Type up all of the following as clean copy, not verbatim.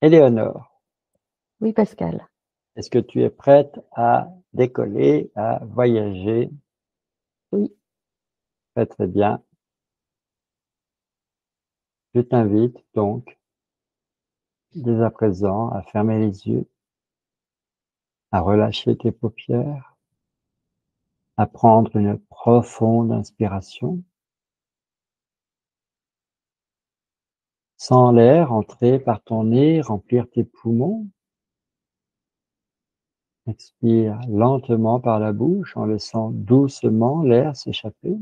Éléonore, Oui, Pascal. est-ce que tu es prête à décoller, à voyager? Oui. Très très bien. Je t'invite donc dès à présent à fermer les yeux, à relâcher tes paupières, à prendre une profonde inspiration. Sens l'air entrer par ton nez, remplir tes poumons. Expire lentement par la bouche en laissant doucement l'air s'échapper.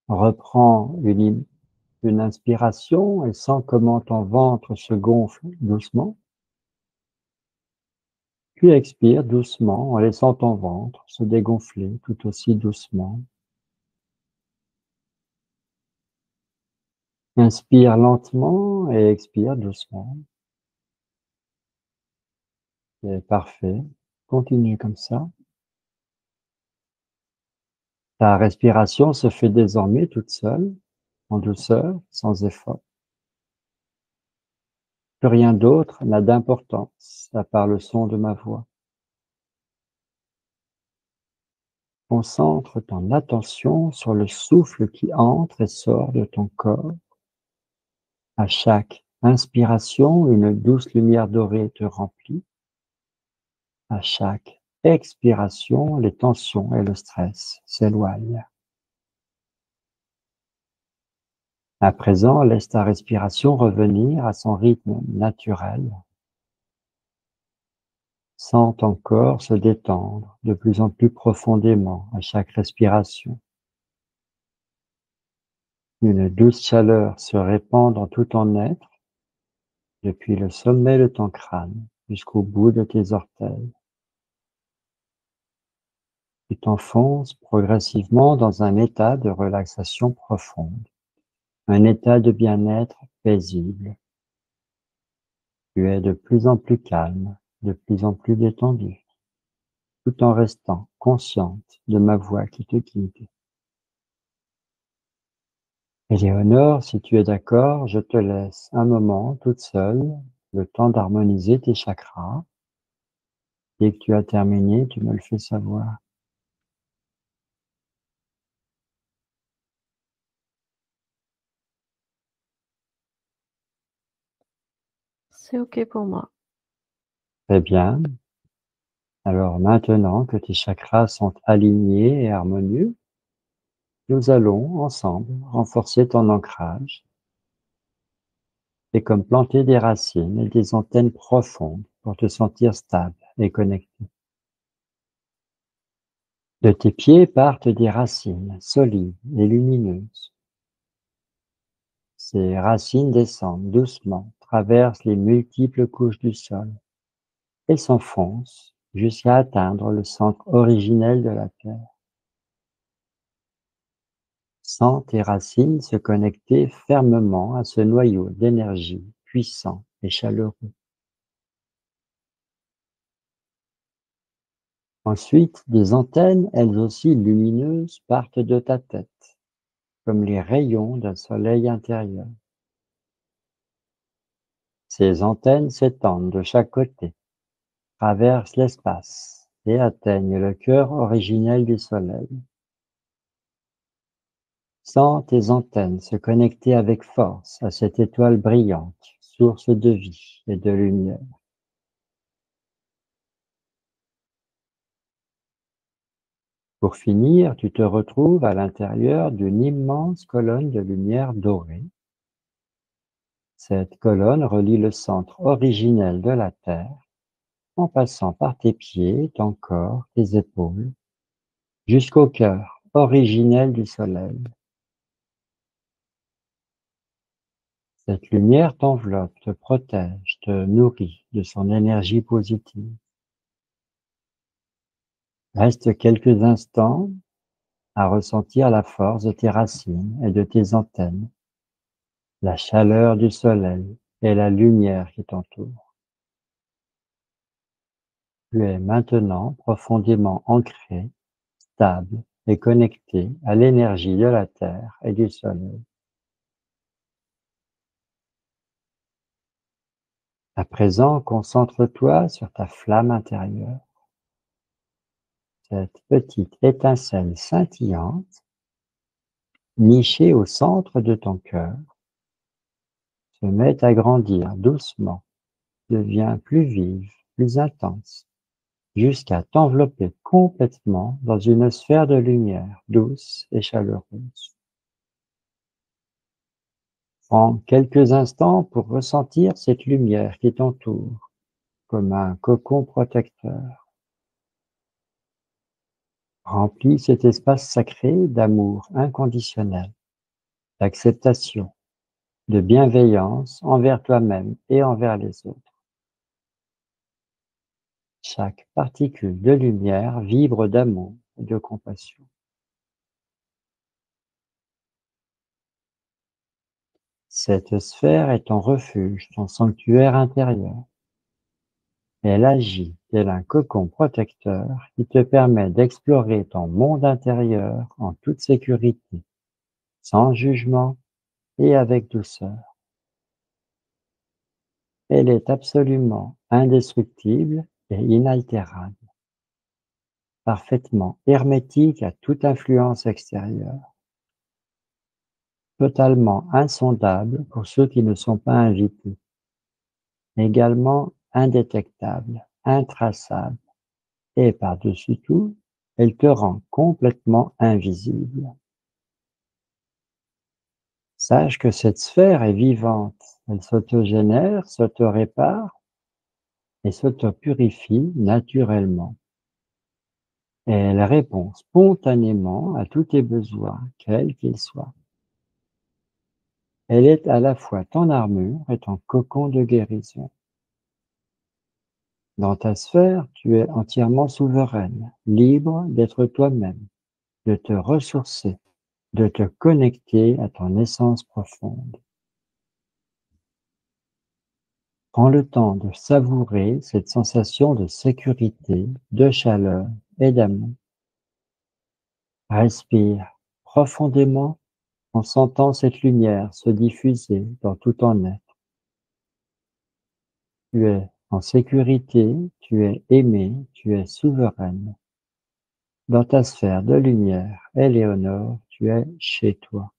Reprends une inspiration et sens comment ton ventre se gonfle doucement. Puis expire doucement en laissant ton ventre se dégonfler tout aussi doucement. Inspire lentement et expire doucement. C'est parfait. Continue comme ça. Ta respiration se fait désormais toute seule, en douceur, sans effort. Plus rien d'autre n'a d'importance à part le son de ma voix. Concentre ton attention sur le souffle qui entre et sort de ton corps. À chaque inspiration, une douce lumière dorée te remplit. À chaque expiration, les tensions et le stress s'éloignent. À présent, laisse ta respiration revenir à son rythme naturel. Sens ton corps se détendre de plus en plus profondément à chaque respiration. Une douce chaleur se répand dans tout ton être, depuis le sommet de ton crâne jusqu'au bout de tes orteils. Tu t'enfonces progressivement dans un état de relaxation profonde, un état de bien-être paisible. Tu es de plus en plus calme, de plus en plus détendu, tout en restant consciente de ma voix qui te guide. Éléonore, si tu es d'accord, je te laisse un moment toute seule, le temps d'harmoniser tes chakras. Dès que tu as terminé, tu me le fais savoir. C'est OK pour moi. Très bien. Alors maintenant que tes chakras sont alignés et harmonieux, nous allons ensemble renforcer ton ancrage. C'est comme planter des racines et des antennes profondes pour te sentir stable et connecté. De tes pieds partent des racines solides et lumineuses. Ces racines descendent doucement, traversent les multiples couches du sol et s'enfoncent jusqu'à atteindre le centre originel de la Terre. Sens tes racines se connecter fermement à ce noyau d'énergie puissant et chaleureux. Ensuite, des antennes, elles aussi lumineuses, partent de ta tête, comme les rayons d'un soleil intérieur. Ces antennes s'étendent de chaque côté, traversent l'espace et atteignent le cœur originel du soleil. Sens tes antennes se connecter avec force à cette étoile brillante, source de vie et de lumière. Pour finir, tu te retrouves à l'intérieur d'une immense colonne de lumière dorée. Cette colonne relie le centre originel de la Terre en passant par tes pieds, ton corps, tes épaules, jusqu'au cœur originel du Soleil. Cette lumière t'enveloppe, te protège, te nourrit de son énergie positive. Reste quelques instants à ressentir la force de tes racines et de tes antennes, la chaleur du soleil et la lumière qui t'entoure. Tu es maintenant profondément ancré, stable et connecté à l'énergie de la Terre et du Soleil. À présent, concentre-toi sur ta flamme intérieure, cette petite étincelle scintillante, nichée au centre de ton cœur, se met à grandir doucement, devient plus vive, plus intense, jusqu'à t'envelopper complètement dans une sphère de lumière douce et chaleureuse. Prends quelques instants pour ressentir cette lumière qui t'entoure, comme un cocon protecteur. Remplis cet espace sacré d'amour inconditionnel, d'acceptation, de bienveillance envers toi-même et envers les autres. Chaque particule de lumière vibre d'amour et de compassion. Cette sphère est ton refuge, ton sanctuaire intérieur. Elle agit tel un cocon protecteur qui te permet d'explorer ton monde intérieur en toute sécurité, sans jugement et avec douceur. Elle est absolument indestructible et inaltérable, parfaitement hermétique à toute influence extérieure, totalement insondable pour ceux qui ne sont pas invités, également indétectable, intraçable, et par-dessus tout, elle te rend complètement invisible. Sache que cette sphère est vivante, elle s'autogénère, s'autorépare et s'autopurifie naturellement. Et elle répond spontanément à tous tes besoins, quels qu'ils soient. Elle est à la fois ton armure et ton cocon de guérison. Dans ta sphère, tu es entièrement souveraine, libre d'être toi-même, de te ressourcer, de te connecter à ton essence profonde. Prends le temps de savourer cette sensation de sécurité, de chaleur et d'amour. Respire profondément en sentant cette lumière se diffuser dans tout ton être. Tu es en sécurité, tu es aimé, tu es souveraine. Dans ta sphère de lumière, Éléonore, tu es chez toi.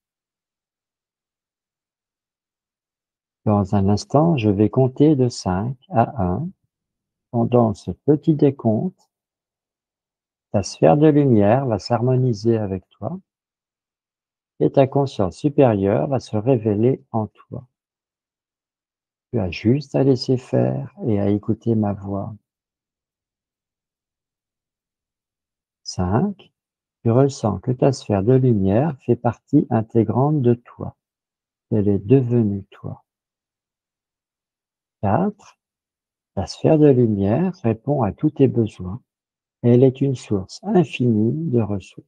Dans un instant, je vais compter de 5 à 1. Pendant ce petit décompte, ta sphère de lumière va s'harmoniser avec toi et ta conscience supérieure va se révéler en toi. Tu as juste à laisser faire et à écouter ma voix. 5. Tu ressens que ta sphère de lumière fait partie intégrante de toi. Elle est devenue toi. 4. La sphère de lumière répond à tous tes besoins. Elle est une source infinie de ressources.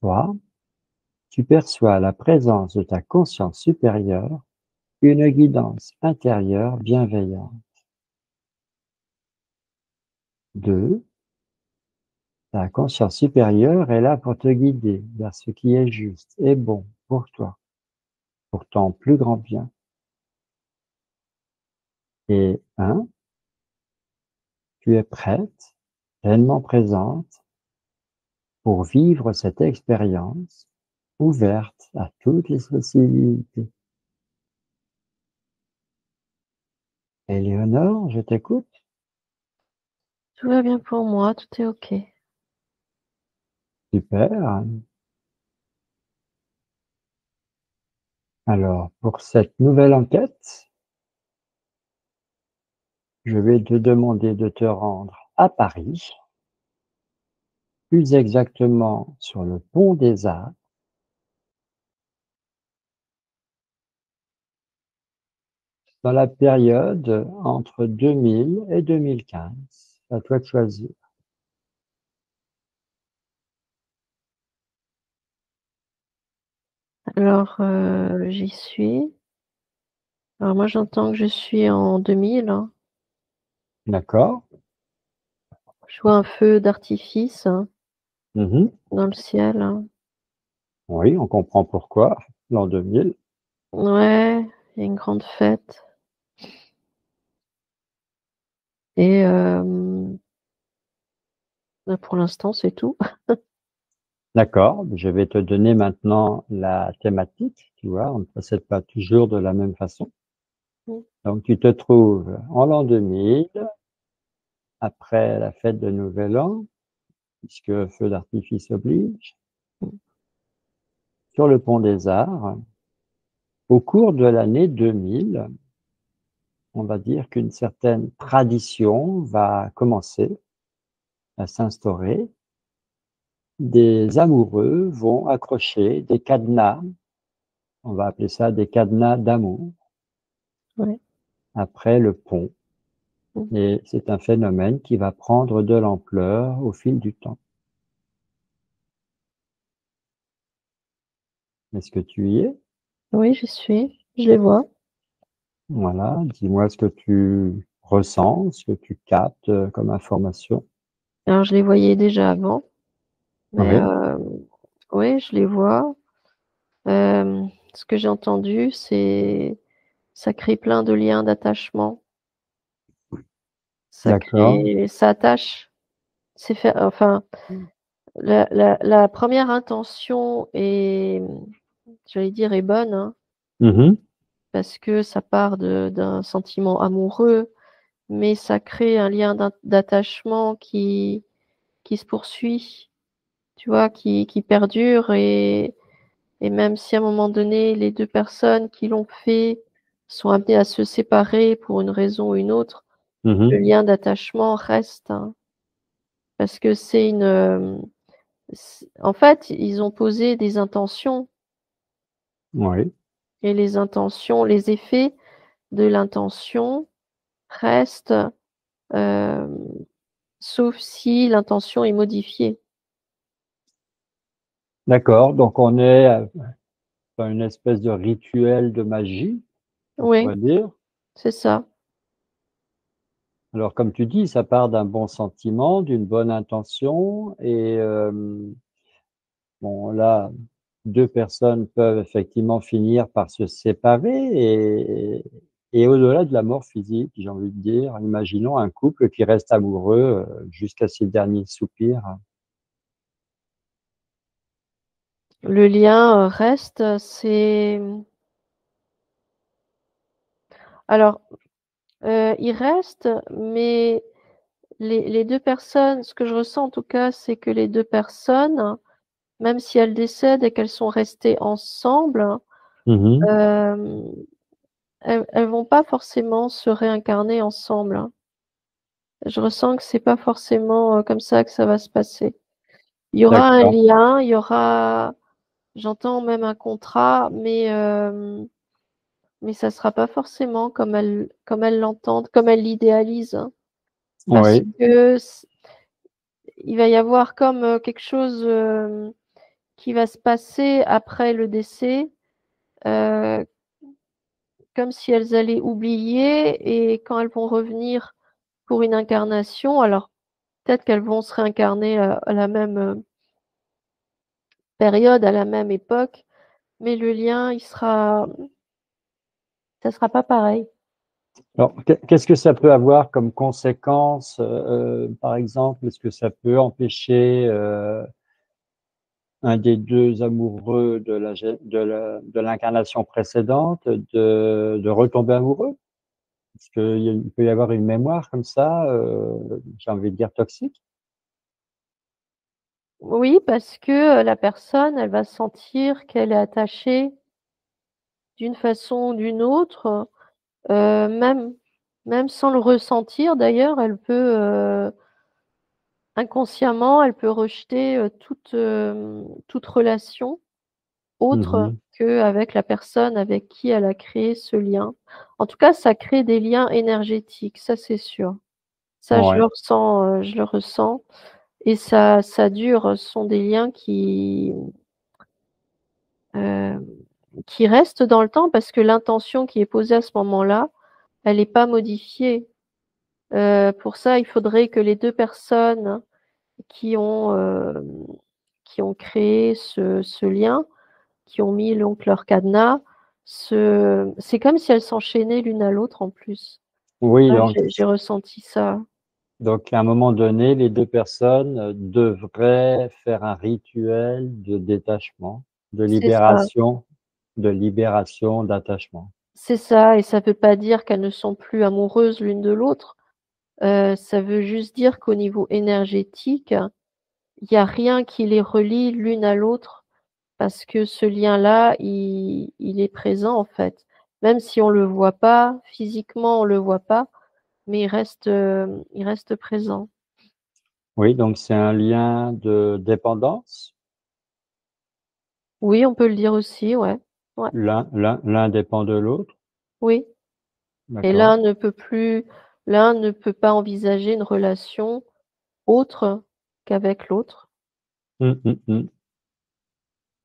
3. Tu perçois la présence de ta conscience supérieure, une guidance intérieure bienveillante. 2. Ta conscience supérieure est là pour te guider vers ce qui est juste et bon pour toi, pour ton plus grand bien. Et 1. Tu es prête, pleinement présente pour vivre cette expérience ouverte à toutes les possibilités. Éléonore, je t'écoute. Tout va bien pour moi, tout est OK. Super. Alors, pour cette nouvelle enquête, je vais te demander de te rendre à Paris, plus exactement sur le pont des Arts, dans la période entre 2000 et 2015. À toi de choisir. Alors, j'y suis. Alors moi, j'entends que je suis en 2000, hein. D'accord? Je vois un feu d'artifice, hein, Mhm. dans le ciel, hein. Oui, on comprend pourquoi, l'an 2000. Ouais, il y a une grande fête. Et pour l'instant, c'est tout. D'accord, je vais te donner maintenant la thématique, tu vois, on ne procède pas toujours de la même façon. Mmh. Donc, tu te trouves en l'an 2000, après la fête de Nouvel An, puisque feu d'artifice oblige, Mmh. sur le pont des Arts. Au cours de l'année 2000, on va dire qu'une certaine tradition va commencer à s'instaurer. Des amoureux vont accrocher des cadenas, on va appeler ça des cadenas d'amour, Ouais. après le pont. Mmh. Et c'est un phénomène qui va prendre de l'ampleur au fil du temps. Est-ce que tu y es? Oui, j'y suis, je les vois. Voilà, dis-moi ce que tu ressens, ce que tu captes comme information. Alors je les voyais déjà avant, mais Oui, oui, je les vois. Ce que j'ai entendu, c'est ça crée plein de liens d'attachement. d'accord. Ça attache. C'est fait enfin, la 1re intention est, j'allais dire, est bonne, hein, Mhm, parce que ça part d'un sentiment amoureux, mais ça crée un lien d'attachement qui se poursuit, tu vois? Qui perdure et même si à un moment donné, les 2 personnes qui l'ont fait sont amenées à se séparer pour une raison ou une autre, le mhm, lien d'attachement reste, hein, parce que c'est en fait, ils ont posé des intentions oui, et les intentions, les effets de l'intention restent, hem, sauf si l'intention est modifiée. d'accord. Donc on est dans une espèce de rituel de magie, on Oui, pourrait dire. c'est ça. Alors comme tu dis, ça part d'un bon sentiment, d'une bonne intention et bon là, 2 personnes peuvent effectivement finir par se séparer et au-delà de la mort physique, j'ai envie de dire, imaginons un couple qui reste amoureux, jusqu'à ses derniers soupirs. Le lien, reste, c'est alors, il reste, mais les 2 personnes, ce que je ressens en tout cas, c'est que les 2 personnes, même si elles décèdent et qu'elles sont restées ensemble, Mmh. hem, elles vont pas forcément se réincarner ensemble, hein. Je ressens que c'est pas forcément, comme ça que ça va se passer. Il y aura un D'accord. lien, il y aura j'entends même un contrat, mais ça sera pas forcément comme elles l'entendent, comme elles l'idéalisent, hein. Parce Oui. que il va y avoir comme, quelque chose, qui va se passer après le décès, heu, comme si elles allaient oublier et quand elles vont revenir pour une incarnation, alors peut-être qu'elles vont se réincarner, à la même, période, à la même époque, mais le lien, ça sera pas pareil. Alors qu'est-ce que ça peut avoir comme conséquence, par exemple? Est-ce que ça peut empêcher, un des 2 amoureux de la gé de l'incarnation précédente de retomber amoureux? Parce qu'il peut y avoir une mémoire comme ça, j'ai envie de dire toxique? Oui, parce que, la personne, elle va sentir qu'elle est attachée d'une façon ou d'une autre, même sans le ressentir d'ailleurs, elle peut, inconsciemment, elle peut rejeter, toute relation autre Mmh. qu'avec la personne avec qui elle a créé ce lien. En tout cas, ça crée des liens énergétiques, ça c'est sûr. Ça, Ouais, je le ressens et ça dure. Ce sont des liens heu, qui restent dans le temps parce que l'intention qui est posée à ce moment-là, elle est pas modifiée. Pour ça, il faudrait que les 2 personnes qui ont, qui ont créé ce lien, qui ont mis donc leur cadenas, c'est comme si elles s'enchaînaient l'une à l'autre en plus. Oui, Ouais, j'ai ressenti ça. donc à un moment donné, les 2 personnes, devraient faire un rituel de détachement, C'est ça, de libération, d'attachement. c'est ça, et ça veut pas dire qu'elles ne sont plus amoureuses l'une de l'autre. Ça veut juste dire qu'au niveau énergétique, il y a rien qui les relie l'une à l'autre parce que ce lien-là, il est présent en fait. Même si on le voit pas, physiquement on le voit pas, mais il reste présent. Oui, donc c'est un lien de dépendance. Oui, on peut le dire aussi, ouais. Ouais, L'un dépend de l'autre, oui. Et d'accord. l'un ne peut pas envisager une relation autre qu'avec l'autre. Mmh, mmh, mmh.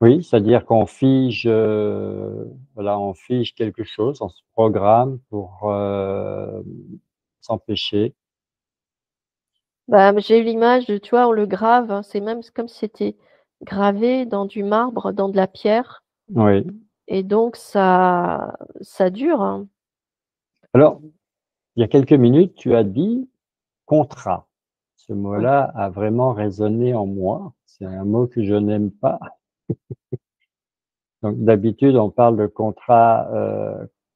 Oui, c'est-à-dire qu'on fige, voilà, on fige quelque chose, on se programme pour, s'empêcher. Bah, j'ai eu l'image de, tu vois, on le grave, hein, c'est même comme si c'était gravé dans du marbre, dans de la pierre, Oui. et donc ça dure, hein. Alors, il y a quelques minutes, tu as dit: «Contrat». Ce Ouais. mot-là a vraiment résonné en moi. C'est un mot que je n'aime pas. Donc d'habitude, on parle de contrat,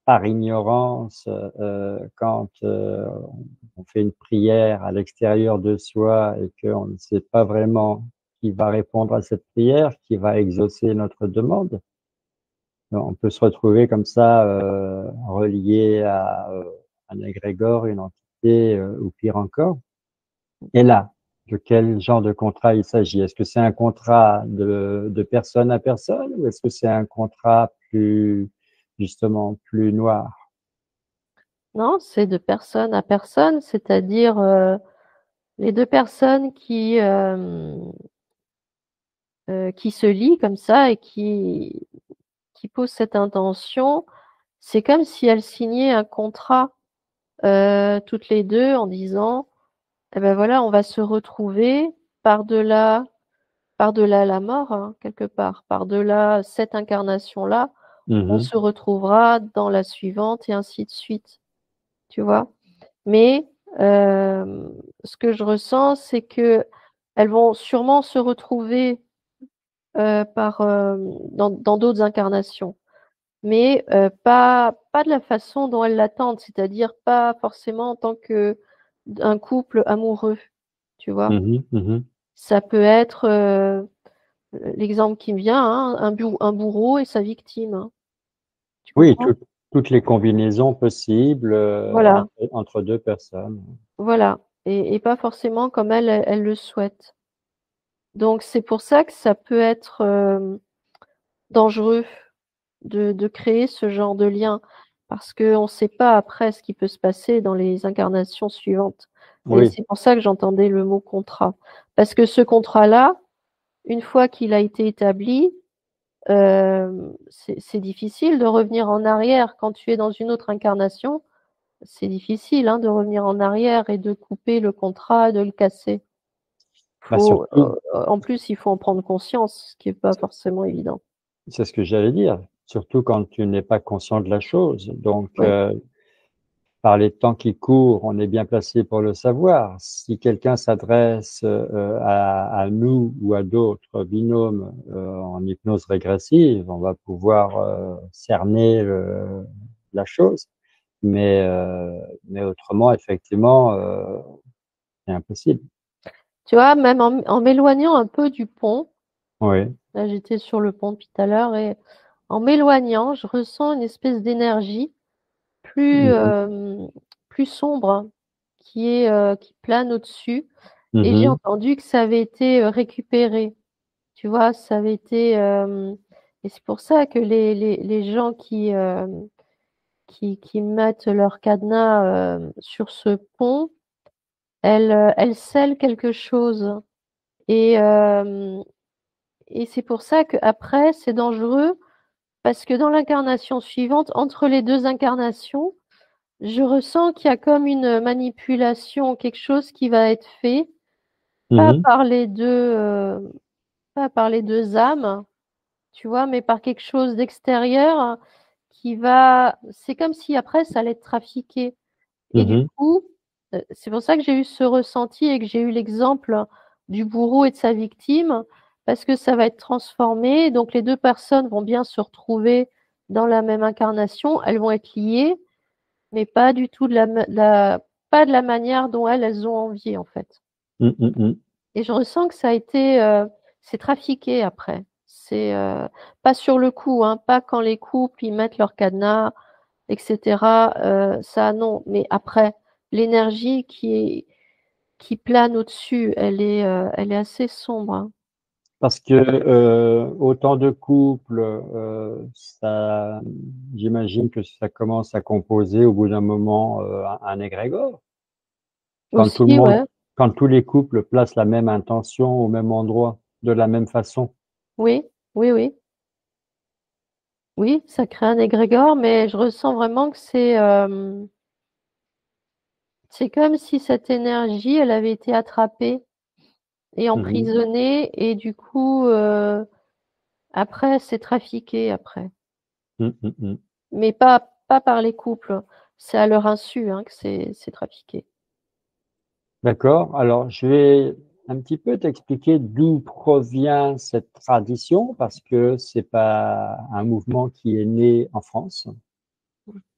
par ignorance, quand, on fait une prière à l'extérieur de soi et qu'on ne sait pas vraiment qui va répondre à cette prière, qui va exaucer notre demande. On peut se retrouver comme ça, relié à, un égrégore, une entité, ou pire encore. Et là, de quel genre de contrat il s'agit? Est-ce que c'est un contrat de personne à personne ou est-ce que c'est un contrat plus, justement, plus noir? Non, c'est de personne à personne, c'est-à-dire, les 2 personnes qui se lient comme ça et qui posent cette intention, c'est comme si elles signaient un contrat, toutes les 2 en disant: «Eh ben voilà, on va se retrouver par-delà par-delà la mort, hein, quelque part, par-delà cette incarnation-là, Mmh on mh. se retrouvera dans la suivante» et ainsi de suite, tu vois? Mais, ce que je ressens, c'est qu'elles vont sûrement se retrouver, dans d'autres incarnations, mais, pas de la façon dont elles l'attendent, c'est-à-dire pas forcément en tant qu'un couple amoureux, tu vois? Mmh mh. Mmh. Ça peut être, l'exemple qui me vient, hein, un bourreau et sa victime, hein. Tu Oui, comprends? toutes les combinaisons possibles, Voilà, entre 2 personnes. voilà, et pas forcément comme elle le souhaite. Donc c'est pour ça que ça peut être, dangereux de créer ce genre de lien, parce qu'on ne sait pas après ce qui peut se passer dans les incarnations suivantes, et Oui, c'est pour ça que j'entendais le mot contrat. Parce que ce contrat-là, une fois qu'il a été établi, c'est difficile de revenir en arrière. Quand tu es dans une autre incarnation, c'est difficile, hein, de revenir en arrière et de couper le contrat, de le casser. bah, Faut, surtout, en plus, il faut en prendre conscience, ce qui est pas forcément évident. c'est ce que j'allais dire, surtout quand tu n'es pas conscient de la chose. Donc, Ouais, par les temps qui courent, on est bien placé pour le savoir. Si quelqu'un s'adresse, à nous ou à d'autres binômes, en hypnose régressive, on va pouvoir, cerner la chose. Mais, mais autrement, effectivement, c'est impossible. tu vois, même en m'éloignant un peu du pont, Oui. là, j'étais sur le pont depuis tout à l'heure, et en m'éloignant, je ressens une espèce d'énergie plus, Mmh mh. plus sombre qui plane au-dessus, et j'ai Mmh. entendu que ça avait été, récupéré. Tu vois? Ça avait été, et c'est pour ça que les gens qui mettent leur cadenas, sur ce pont, elles scellent quelque chose, et c'est pour ça qu'après c'est dangereux, parce que dans l'incarnation suivante, entre les 2 incarnations, je ressens qu'il y a comme une manipulation, quelque chose qui va être fait, pas Mmh. par les 2, pas par les 2 âmes, tu vois? Mais par quelque chose d'extérieur c'est comme si après ça allait être trafiqué. Et du Mhm. coup, c'est pour ça que j'ai eu ce ressenti et que j'ai eu l'exemple du bourreau et de sa victime, parce que ça va être transformé. Donc les deux personnes vont bien se retrouver dans la même incarnation, elles vont être liées, mais pas du tout pas de la manière dont elles ont envie en fait. Mm, mm, mm. Et je ressens que ça a été, c'est trafiqué après. C'est pas sur le coup, hein, pas quand les couples ils mettent leur cadenas, etc. Ça non, mais après, l'énergie qui plane au-dessus, elle est assez sombre, hein. Parce que autant de couples, j'imagine que ça commence à composer au bout d'un moment un égrégore. Quand tout le Aussi, monde, ouais, quand tous les couples placent la même intention au même endroit, de la même façon. oui, oui, oui, oui, ça crée un égrégore, mais je ressens vraiment que c'est comme si cette énergie, elle avait été attrapée et Mhm. emprisonnée, et du coup, après, c'est trafiqué après. Mm, mm, mm. Mais pas par les couples. C'est à leur insu, hein, que c'est trafiqué. D'accord. Alors, je vais un petit peu t'expliquer d'où provient cette tradition, parce que c'est pas un mouvement qui est né en France.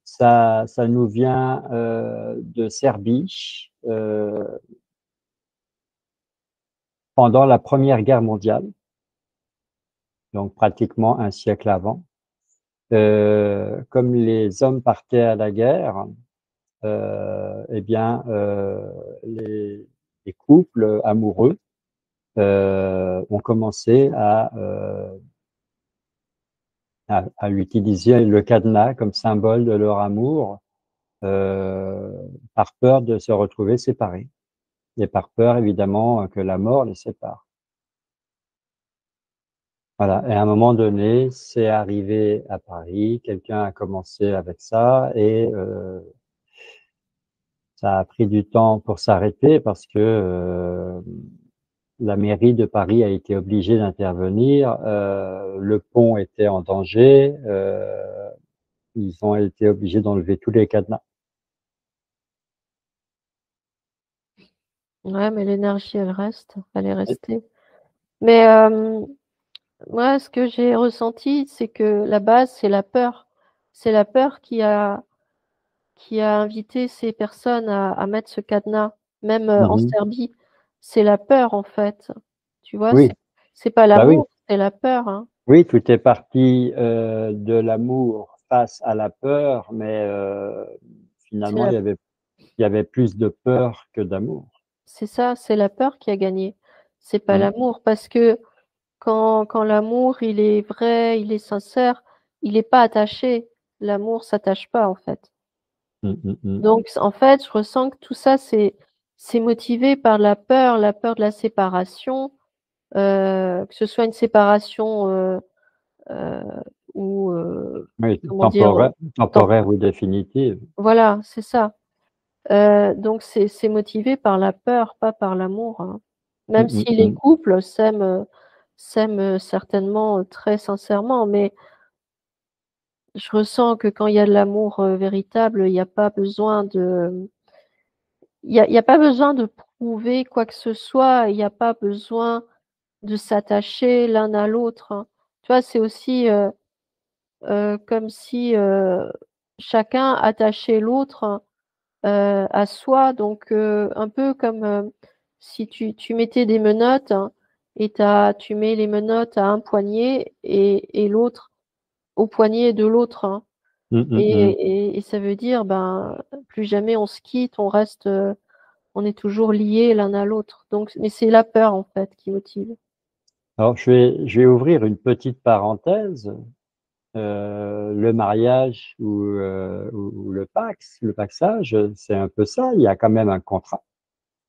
Ça nous vient de Serbie pendant la Première Guerre mondiale, donc pratiquement un siècle avant. Comme les hommes partaient à la guerre, eh bien, les couples amoureux ont commencé à utiliser le cadenas comme symbole de leur amour euh, par peur de se retrouver séparés et par peur évidemment que la mort les sépare. Voilà. Et à un moment donné, c'est arrivé à Paris, quelqu'un a commencé avec ça et ça a pris du temps pour s'arrêter parce que la mairie de Paris a été obligée d'intervenir. Le pont était en danger. Ils ont été obligés d'enlever tous les cadenas. Ouais, mais l'énergie, elle est restée. Mais moi, ce que j'ai ressenti, c'est que la base, c'est la peur. C'est la peur qui a invité ces personnes à mettre ce cadenas, même en Mhm. Serbie. C'est la peur, en fait. Tu vois, Oui, c'est pas bah oui, l'amour, c'est la peur, hein. oui, tout est parti de l'amour face à la peur, mais C'est finalement, la, il y avait plus de peur que d'amour. c'est ça, c'est la peur qui a gagné. C'est pas Mm, l'amour, parce que quand l'amour, il est vrai, il est sincère, il n'est pas attaché. L'amour s'attache pas, en fait. mm, mm, mm. Donc, en fait, je ressens que tout ça, c'est motivé par la peur de la séparation, que ce soit une séparation euh, ou, Oui, comment dire, tem- temporaire ou définitive. voilà, c'est ça. Donc, c'est motivé par la peur, pas par l'amour, hein. Mm, Même mm, si les mm. couples s'aiment certainement très sincèrement, mais je ressens que quand il y a de l'amour véritable, il n'y a pas besoin il y a pas besoin de prouver quoi que ce soit, il n'y a pas besoin de s'attacher l'un à l'autre, hein. Tu vois, c'est aussi comme si chacun attachait l'autre à soi, donc un peu comme si tu mettais des menottes, hein, et tu mets les menottes à un poignet et l'autre au poignet de l'autre, hein. Mm, mm, mm. Et ça veut dire, ben, plus jamais on se quitte, on est toujours liés l'un à l'autre. Donc, mais c'est la peur, en fait, qui motive. Alors, je vais ouvrir une petite parenthèse. Le mariage ou le paxage, c'est un peu ça. Il y a quand même un contrat.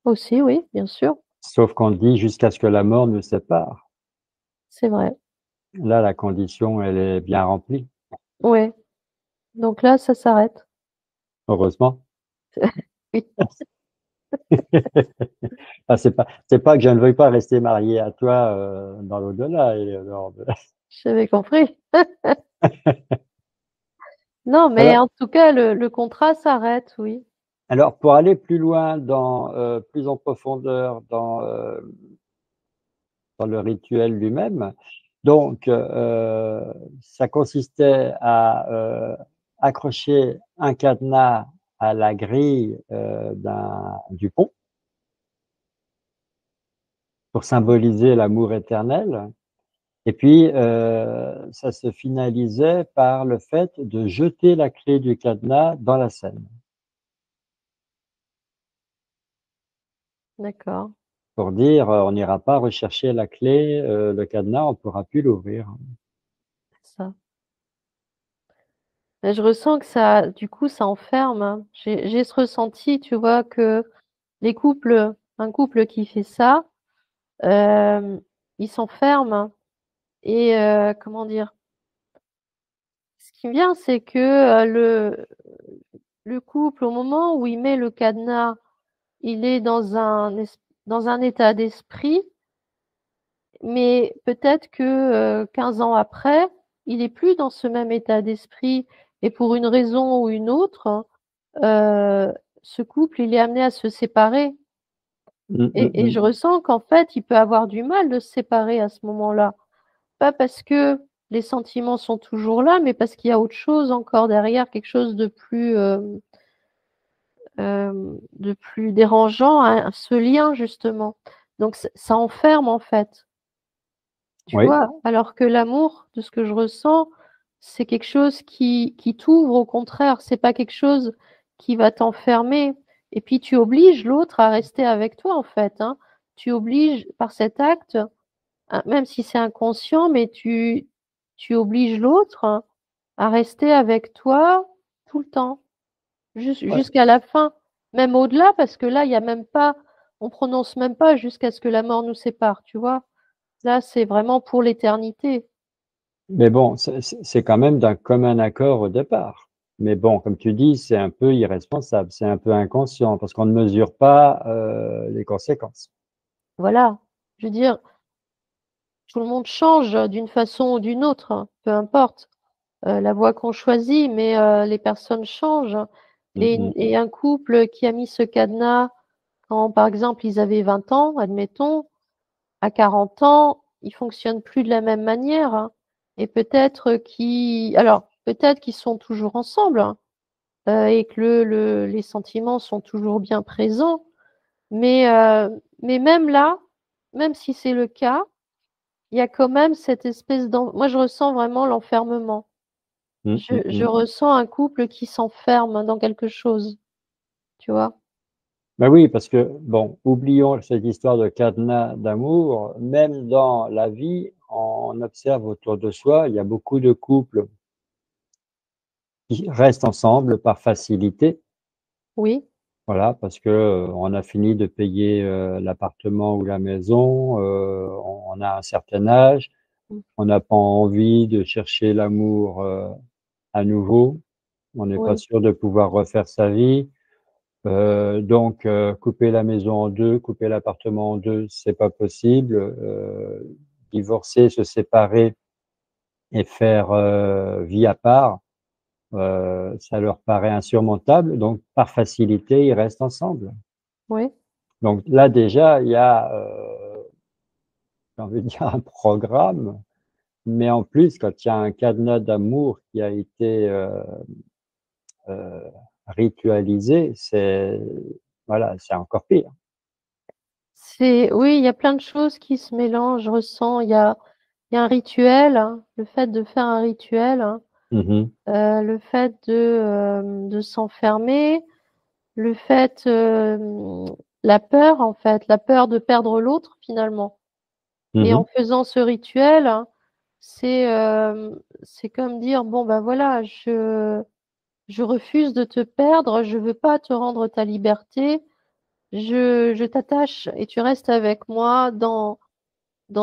Aussi, oui, bien sûr, Sauf qu'on dit jusqu'à ce que la mort nous sépare. c'est vrai. Là, la condition, elle est bien remplie, Ouais. Donc là, ça s'arrête. heureusement. Oui, Ah, c'est pas que je ne veuille pas rester marié à toi dans l'au-delà. j'avais compris. Non, mais Alors, en tout cas, le contrat s'arrête, oui. alors pour aller plus loin dans, plus en profondeur dans le rituel lui-même, donc, ça consistait à, accrocher un cadenas à la grille, du pont pour symboliser l'amour éternel. Et puis, ça se finalisait par le fait de jeter la clé du cadenas dans la Seine D'accord, pour dire, «On n'ira pas rechercher la clé, le cadenas, on ne pourra plus l'ouvrir». c'est ça. Et je ressens que ça du coup, ça enferme, hein. J'ai ce ressenti, tu vois, que les couples un couple qui fait ça, hem, il s'enferme et comment dire? Ce qui me vient, c'est que, le couple, au moment où il met le cadenas, il est dans un état d'esprit, mais peut-être que, 15 ans après, il est plus dans ce même état d'esprit et pour une raison ou une autre, heu, ce couple, il est amené à se séparer Mmh, mmh, et mmh. je ressens qu'en fait, il peut avoir du mal de se séparer à ce moment-là. Pas parce que les sentiments sont toujours là, mais parce qu'il y a autre chose encore derrière, quelque chose de plus dérangeant à ce lien justement. Donc ça enferme en fait, tu Oui, vois? Alors que l'amour, de ce que je ressens, c'est quelque chose qui t'ouvre au contraire, c'est pas quelque chose qui va t'enfermer et puis tu obliges l'autre à rester avec toi en fait, hein. Tu obliges par cet acte, même si c'est inconscient, mais tu obliges l'autre à rester avec toi tout le temps. ouais. Jusqu'à la fin, même au-delà, parce que là, il y a même pas on prononce même pas jusqu'à ce que la mort nous sépare, tu vois? Là, c'est vraiment pour l'éternité. Mais bon, c'est quand même d'un commun accord au départ. Mais bon, comme tu dis, c'est un peu irresponsable, c'est un peu inconscient parce qu'on ne mesure pas, les conséquences. Voilà. Je veux dire, tout le monde change d'une façon ou d'une autre, hein, peu importe, la voie qu'on choisit, mais les personnes changent Mmh mh. et un couple qui a mis ce cadenas quand, par exemple, ils avaient 20 ans, admettons, à 40 ans, ils fonctionnent plus de la même manière, hein, et peut-être qu'ils sont toujours ensemble, hein, et que les sentiments sont toujours bien présents, mais même là, même si c'est le cas, il y a quand même cette espèce moi, je ressens vraiment l'enfermement. Mmh, mmh Je mh. ressens un couple qui s'enferme dans quelque chose, tu vois? Bah oui, parce que bon, oublions cette histoire de cadenas d'amour, même dans la vie, on observe autour de soi, il y a beaucoup de couples qui restent ensemble par facilité. Oui, Voilà, parce que, on a fini de payer, l'appartement ou la maison, on a un certain âge, mmh, on n'a pas envie de chercher l'amour, à nouveau. On n'est pas oui, sûr de pouvoir refaire sa vie, donc couper la maison en 2, couper l'appartement en 2, c'est pas possible, divorcer, se séparer et faire, vie à part, ça leur paraît insurmontable, donc par facilité, ils restent ensemble. oui. Donc là déjà, il y a, j'ai envie de dire un programme, mais en plus, quand il y a un cadenas d'amour qui a été, heu, ritualisé, c'est voilà, c'est encore pire. Oui, il y a plein de choses qui se mélangent, je ressens. Il y a un rituel, hein, le fait de faire un rituel, hein, Mmh mh. le fait de s'enfermer, le fait, la peur, en fait, la peur de perdre l'autre, finalement Mmh et en mh. faisant ce rituel, hein, c'est comme dire: «Bon, bah, voilà, je refuse de te perdre, je veux pas te rendre ta liberté, je t'attache et tu restes avec moi dans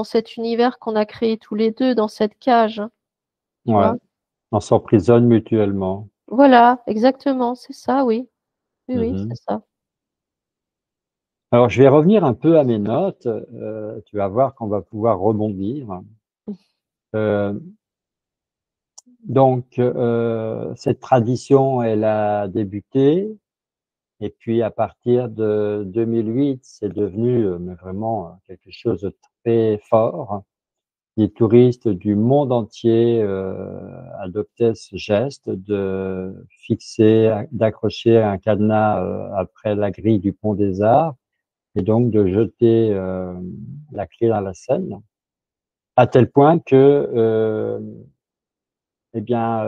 cet univers qu'on a créé tous les 2, dans cette cage, hein, tu vois? Ouais, on s'emprisonne mutuellement. Voilà, exactement, c'est ça, oui. Oui, Mmh oui, mh. c'est ça. Alors je vais revenir un peu à mes notes, tu vas voir qu'on va pouvoir rebondir. Heu, Donc, cette tradition, elle a débuté et puis à partir de 2008, c'est devenu, mais vraiment, quelque chose de très fort. Les touristes du monde entier, adoptaient ce geste de fixer, d'accrocher un cadenas, après la grille du pont des Arts et donc de jeter, la clé dans la Seine. À tel point que, eh bien,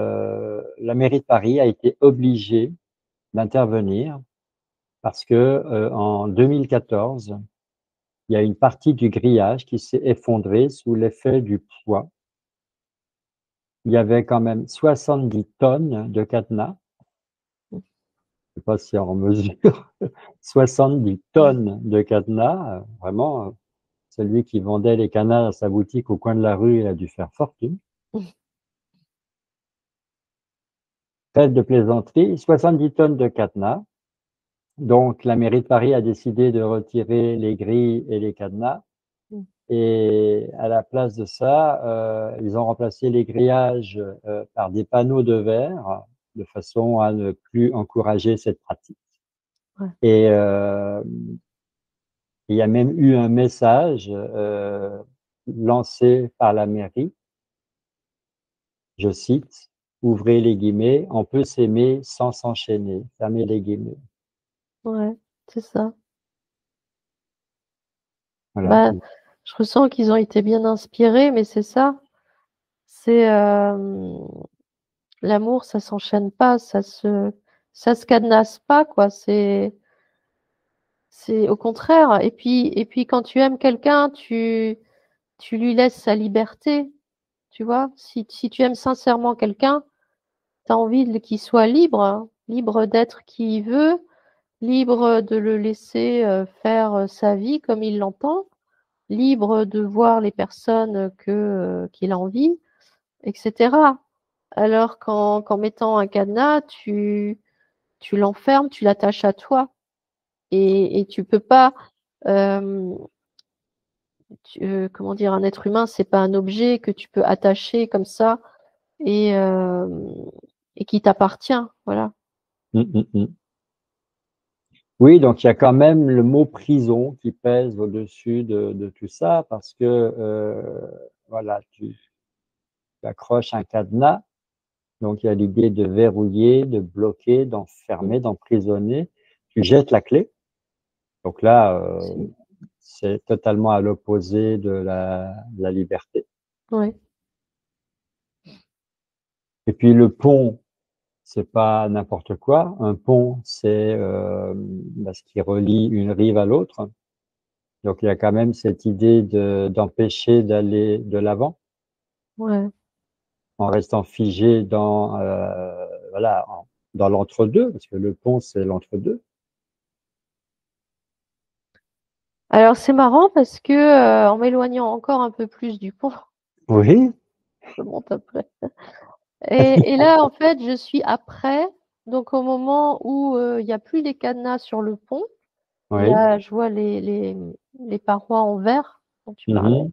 la mairie de Paris a été obligée d'intervenir parce que, en 2014, il y a une partie du grillage qui s'est effondrée sous l'effet du poids. Il y avait quand même 70 tonnes de cadenas. Je sais pas si on mesure 70 tonnes de cadenas, vraiment, celui qui vendait les cadenas à sa boutique au coin de la rue, il a dû faire fortune. Trêve de plaisanterie, 70 tonnes de cadenas. Donc la mairie de Paris a décidé de retirer les grilles et les cadenas et à la place de ça, ils ont remplacé les grillages, par des panneaux de verre, de façon à ne plus encourager cette pratique. Ouais. Et il y a même eu un message, lancé par la mairie, je cite: «Ouvrez les guillemets, on peut s'aimer sans s'enchaîner», fermez les guillemets. Ouais, c'est ça. Voilà. Bah, je ressens qu'ils ont été bien inspirés, mais c'est ça. C'est, l'amour, ça s'enchaîne pas, ça se cadenasse pas, quoi. C'est au contraire. Et puis quand tu aimes quelqu'un, tu lui laisses sa liberté, tu vois? Si tu aimes sincèrement quelqu'un, tu as envie de qu'il soit libre, hein, libre d'être qui il veut, libre de le laisser, faire, sa vie comme il l'entend, libre de voir les personnes qu'il a envie, et cetera. Alors qu'en mettant un cadenas, tu l'enfermes, tu l'attaches à toi et tu peux pas, hem, comment dire? Un être humain, c'est pas un objet que tu peux attacher comme ça et qui t'appartient, voilà. Mmh, mmh mh. Oui, donc il y a quand même le mot prison qui pèse au-dessus de tout ça parce que, voilà, tu accroches un cadenas, donc il y a l'idée de verrouiller, de bloquer, Mmh. d'enfermer, d'emprisonner. Tu jettes la clé, donc là, Si. c'est totalement à l'opposé de la liberté. Ouais, Et puis le pont, c'est pas n'importe quoi. Un pont, c'est, ce qui relie une rive à l'autre. Donc il y a quand même cette idée d'empêcher d'aller de l'avant, ouais. en restant figé dans, voilà, dans l'entre-deux, parce que le pont, c'est l'entre-deux. Alors c'est marrant parce que, en m'éloignant encore un peu plus du pont, Oui, je monte après et là, en fait, je suis après, donc au moment où, il y a plus les cadenas sur le pont, il y oui. a je vois les parois en verre dont tu Mmh parlais mh.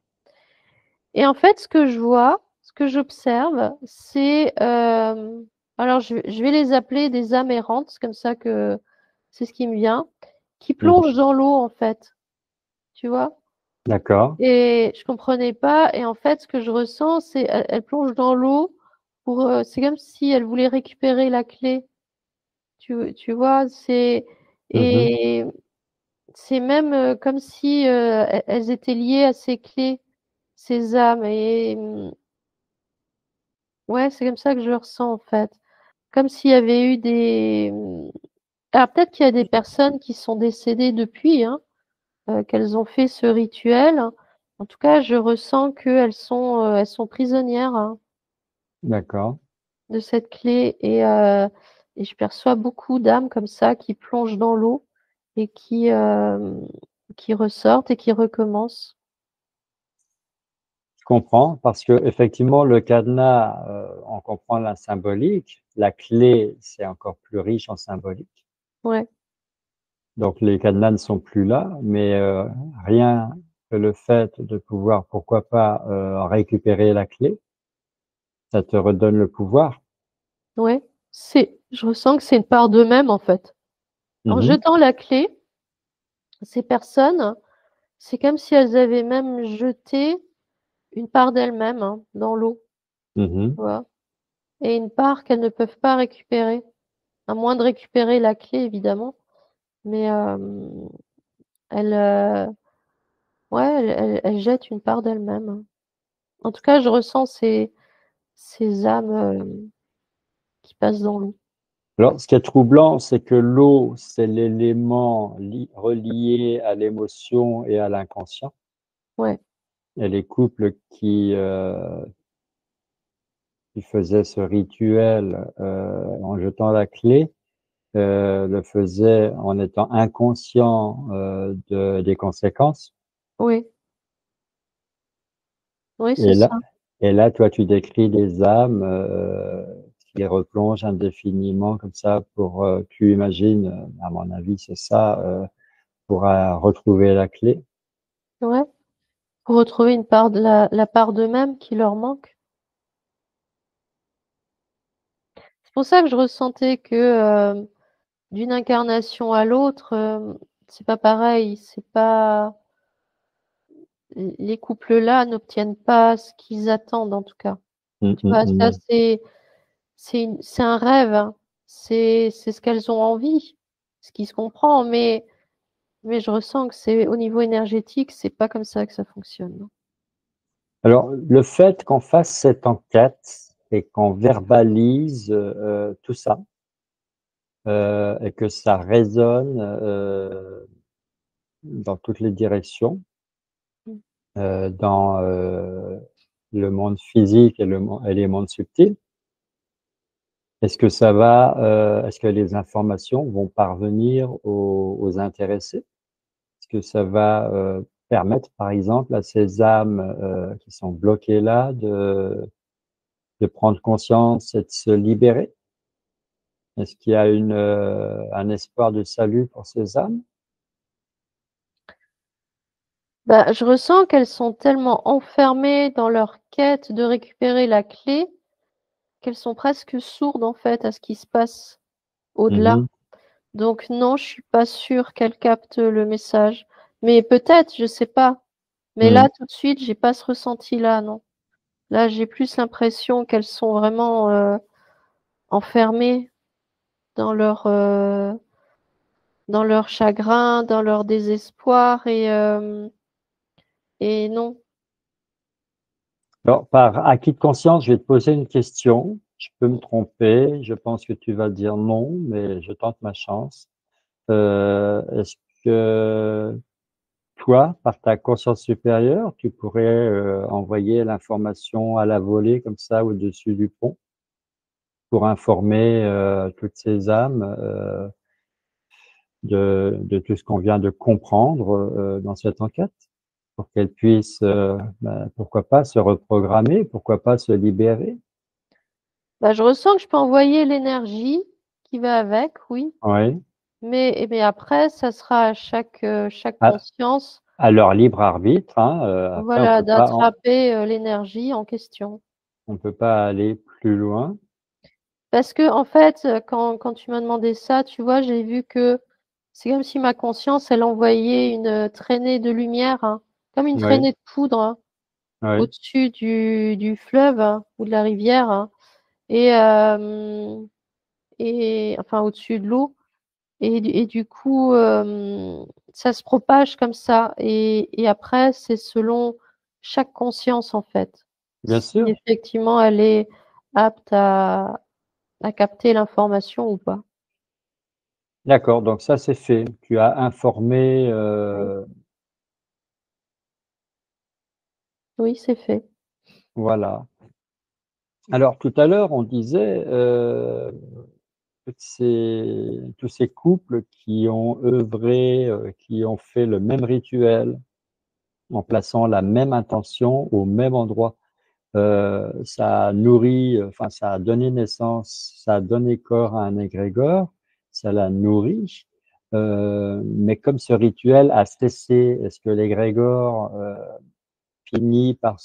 et en fait, ce que je vois, ce que j'observe, c'est, alors je vais les appeler des âmes errantes, c'est comme ça que c'est ce qui me vient, qui Mmh. plongent dans l'eau, en fait, tu vois? D'accord. Et je comprenais pas et en fait, ce que je ressens, c'est elle plonge dans l'eau pour, c'est comme si elle voulait récupérer la clé. Tu vois? Mmh mh. Et c'est même, comme si, elles étaient liées à ces clés, ces âmes et ouais, c'est comme ça que je le ressens, en fait. Comme s'il y avait eu alors peut-être qu'il y a des personnes qui sont décédées depuis, hein, qu'elles ont fait ce rituel. En tout cas, je ressens qu'elles sont prisonnières, hein, D'accord. de cette clé et je perçois beaucoup d'âmes comme ça qui plongent dans l'eau et qui ressortent et qui recommencent. Je comprends parce qu'effectivement le cadenas, on comprend la symbolique. La clé, c'est encore plus riche en symbolique. Ouais, Donc les cadenas ne sont plus là, mais rien que le fait de pouvoir, pourquoi pas, récupérer la clé, Ça te redonne le pouvoir. Ouais, je ressens que c'est une part d'eux-mêmes, en fait. En Mhm, jetant la clé, ces personnes, c'est comme si elles avaient même jeté une part d'elles-mêmes, hein, dans l'eau, mhm. tu vois. Et une part qu'elles ne peuvent pas récupérer, à moins de récupérer la clé, évidemment. Mais elles, ouais, elles jettent une part d'elles-mêmes, hein. En tout cas, je ressens ces âmes qui passent dans l'eau. Alors, ce qui est troublant, c'est que l'eau, c'est l'élément relié à l'émotion et à l'inconscient. Ouais, Et les couples qui faisaient ce rituel en jetant la clé le faisaient en étant inconscients des conséquences. oui, oui, c'est Et ça. là, et là, toi, tu décris des âmes qui replongent indéfiniment comme ça tu imagines, à mon avis, c'est ça, pour retrouver la clé. Ouais, pour retrouver une part de la part d'eux-mêmes qui leur manque. C'est pour ça que je ressentais que d'une incarnation à l'autre, c'est pas pareil. C'est pas les couples-là n'obtiennent pas ce qu'ils attendent en tout cas. Mm, Tu mm, vois, ça mm. c'est un rêve, hein. C'est ce qu'elles ont envie, ce qui se comprend, mais je ressens que c'est au niveau énergétique, c'est pas comme ça que ça fonctionne, non. Alors, le fait qu'on fasse cette enquête et qu'on verbalise tout ça, et que ça résonne dans toutes les directions, Mmh. dans le monde physique et les mondes subtils, est-ce que les informations vont parvenir aux intéressés? Est-ce que ça va permettre, par exemple, à ces âmes qui sont bloquées là de prendre conscience et de se libérer? Est-ce qu'il y a un espoir de salut pour ces âmes? Bah, je ressens qu'elles sont tellement enfermées dans leur quête de récupérer la clé, qu'elles sont presque sourdes en fait à ce qui se passe au-delà. Mhm, Donc non, je suis pas sûre qu'elles captent le message. Mais peut-être, je sais pas. Mais là, mhm. tout de suite, j'ai pas ce ressenti-là, non. Là, j'ai plus l'impression qu'elles sont vraiment enfermées dans dans leur chagrin, dans leur désespoir et non. Alors, par acquis de conscience, je vais te poser une question. Je peux me tromper. Je pense que tu vas dire non, mais je tente ma chance. Est-ce que toi, par ta conscience supérieure, tu pourrais envoyer l'information à la volée comme ça au-dessus du pont pour informer toutes ces âmes de tout ce qu'on vient de comprendre dans cette enquête, pour qu'elles puissent, pourquoi pas, se reprogrammer, pourquoi pas se libérer? Bah, je ressens que je peux envoyer l'énergie qui va avec, oui. Oui, Mais après, ça sera à chaque à, conscience, à leur libre arbitre, hein. Après, voilà, d'attraper l'énergie en question. on peut pas aller plus loin. Parce que en fait, quand tu m'as demandé ça, tu vois, j'ai vu que c'est comme si ma conscience, elle envoyait une traînée de lumière, hein, comme une Oui, traînée de poudre, hein, oui, au-dessus du fleuve, hein, ou de la rivière, hein, et, enfin au-dessus de l'eau. Et du coup, ça se propage comme ça. Et après, c'est selon chaque conscience, en fait. bien Si sûr. effectivement elle est apte à capter l'information ou pas. D'accord, donc ça c'est fait. Tu as informé, Oui, oui, c'est fait. voilà. Alors tout à l'heure, on disait tous ces couples qui ont œuvré, qui ont fait le même rituel en plaçant la même intention au même endroit. Ça a nourri, enfin, ça a donné naissance, ça a donné corps à un égrégore, ça l'a nourri. Mais comme ce rituel a cessé, est-ce que l'égrégore finit par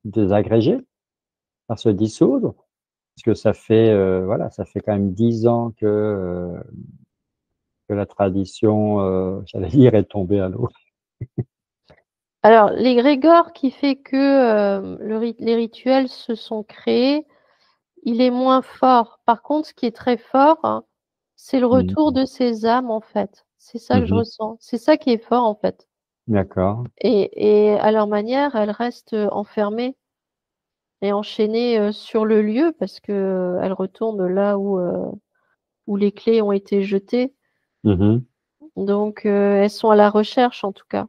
désagréger, par se dissoudre, parce que ça fait, voilà, ça fait quand même 10 ans que la tradition, j'allais dire, est tombée à l'eau. Alors, l'égrégore qui fait que les rituels se sont créés, il est moins fort. Par contre, ce qui est très fort, hein, c'est le retour Mmh. de ces âmes, en fait. C'est ça que je Mmh. ressens. C'est ça qui est fort, en fait. D'accord. Et à leur manière, elles restent enfermées et enchaînées sur le lieu parce que elles retournent là où les clés ont été jetées. Mmh. Donc, elles sont à la recherche, en tout cas.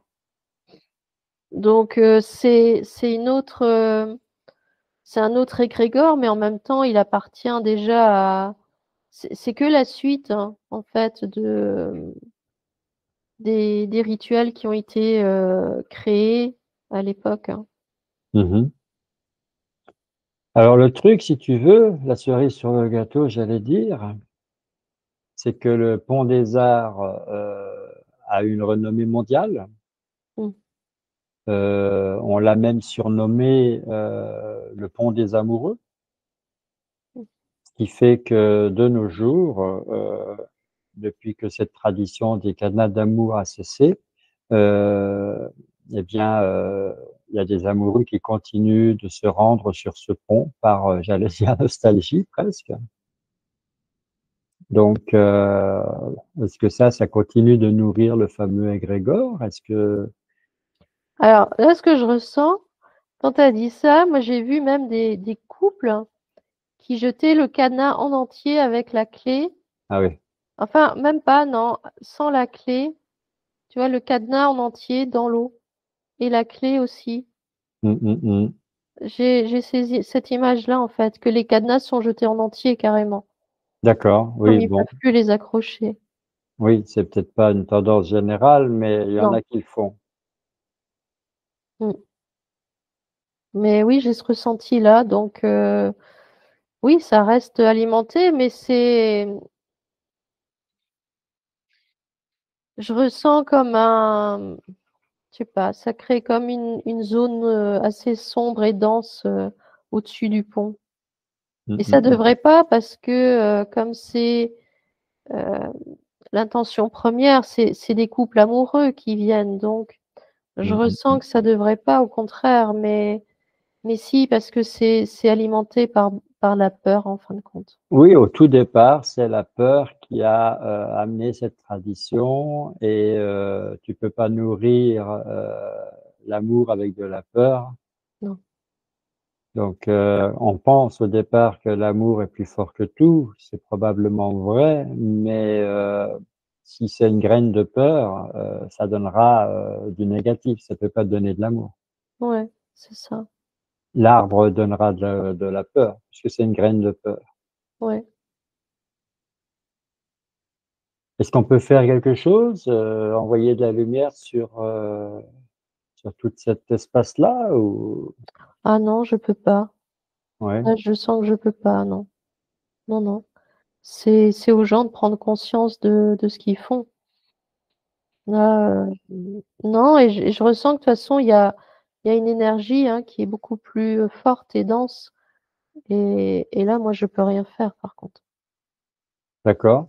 Donc, c'est une autre, c'est un autre égrégore, mais en même temps, il appartient déjà à. C'est que la suite, hein, en fait, des rituels qui ont été créés à l'époque, hein. Mmh. Alors le truc, si tu veux, la cerise sur le gâteau, j'allais dire, c'est que le Pont des Arts, a une renommée mondiale. Mm. On l'a même surnommé, le Pont des Amoureux, ce qui fait que de nos jours, depuis que cette tradition des cadenas d'amour a cessé, heu, eh bien, il y a des amoureux qui continuent de se rendre sur ce pont par, j'allais dire nostalgie presque. Donc, est-ce que ça continue de nourrir le fameux égrégore? Est-ce que Alors, là, ce que je ressens, quand tu as dit ça, moi, j'ai vu même des couples qui jetaient le cadenas en entier avec la clé. ah oui. Enfin, même pas, non, sans la clé. Tu vois, le cadenas en entier dans l'eau. Et la clé aussi. Mmh, mmh mh. J'ai saisi cette image-là, en fait, que les cadenas sont jetés en entier carrément, D'accord, comme oui, ils bon, peuvent plus les accrocher. oui, c'est peut-être pas une tendance générale, mais il y en Non. a qui le font. Mm. Mais oui, j'ai ce ressenti-là. Donc, oui, ça reste alimenté, mais je ressens comme je sais pas, ça crée comme une zone assez sombre et dense au-dessus du pont. Mmh, Et mmh ça mh. devrait pas parce que comme c'est euh, l'intention première, c'est des couples amoureux qui viennent. Donc, je Mmh, mmh ressens mh. que ça devrait pas, au contraire, mais si, parce que c'est alimenté par la peur en fin de compte. Oui, au tout départ, c'est la peur qui a, amené cette tradition et tu peux pas nourrir, l'amour avec de la peur. Non. Donc, on pense au départ que l'amour est plus fort que tout, c'est probablement vrai, mais si c'est une graine de peur, ça donnera, du négatif, ça peut pas donner de l'amour. Ouais, c'est ça. L'arbre donnera de la peur, puisque c'est une graine de peur. Ouais. Est-ce qu'on peut faire quelque chose, envoyer de la lumière sur tout cet espace-là ou Ah non, je peux pas. ouais, Là, je sens que je peux pas, non. Non, non. C'est aux gens de prendre conscience de ce qu'ils font. Là, non, et je ressens que de toute façon, il y a une énergie hein, qui est beaucoup plus forte et dense. Et là, moi, je peux rien faire, par contre. d'accord.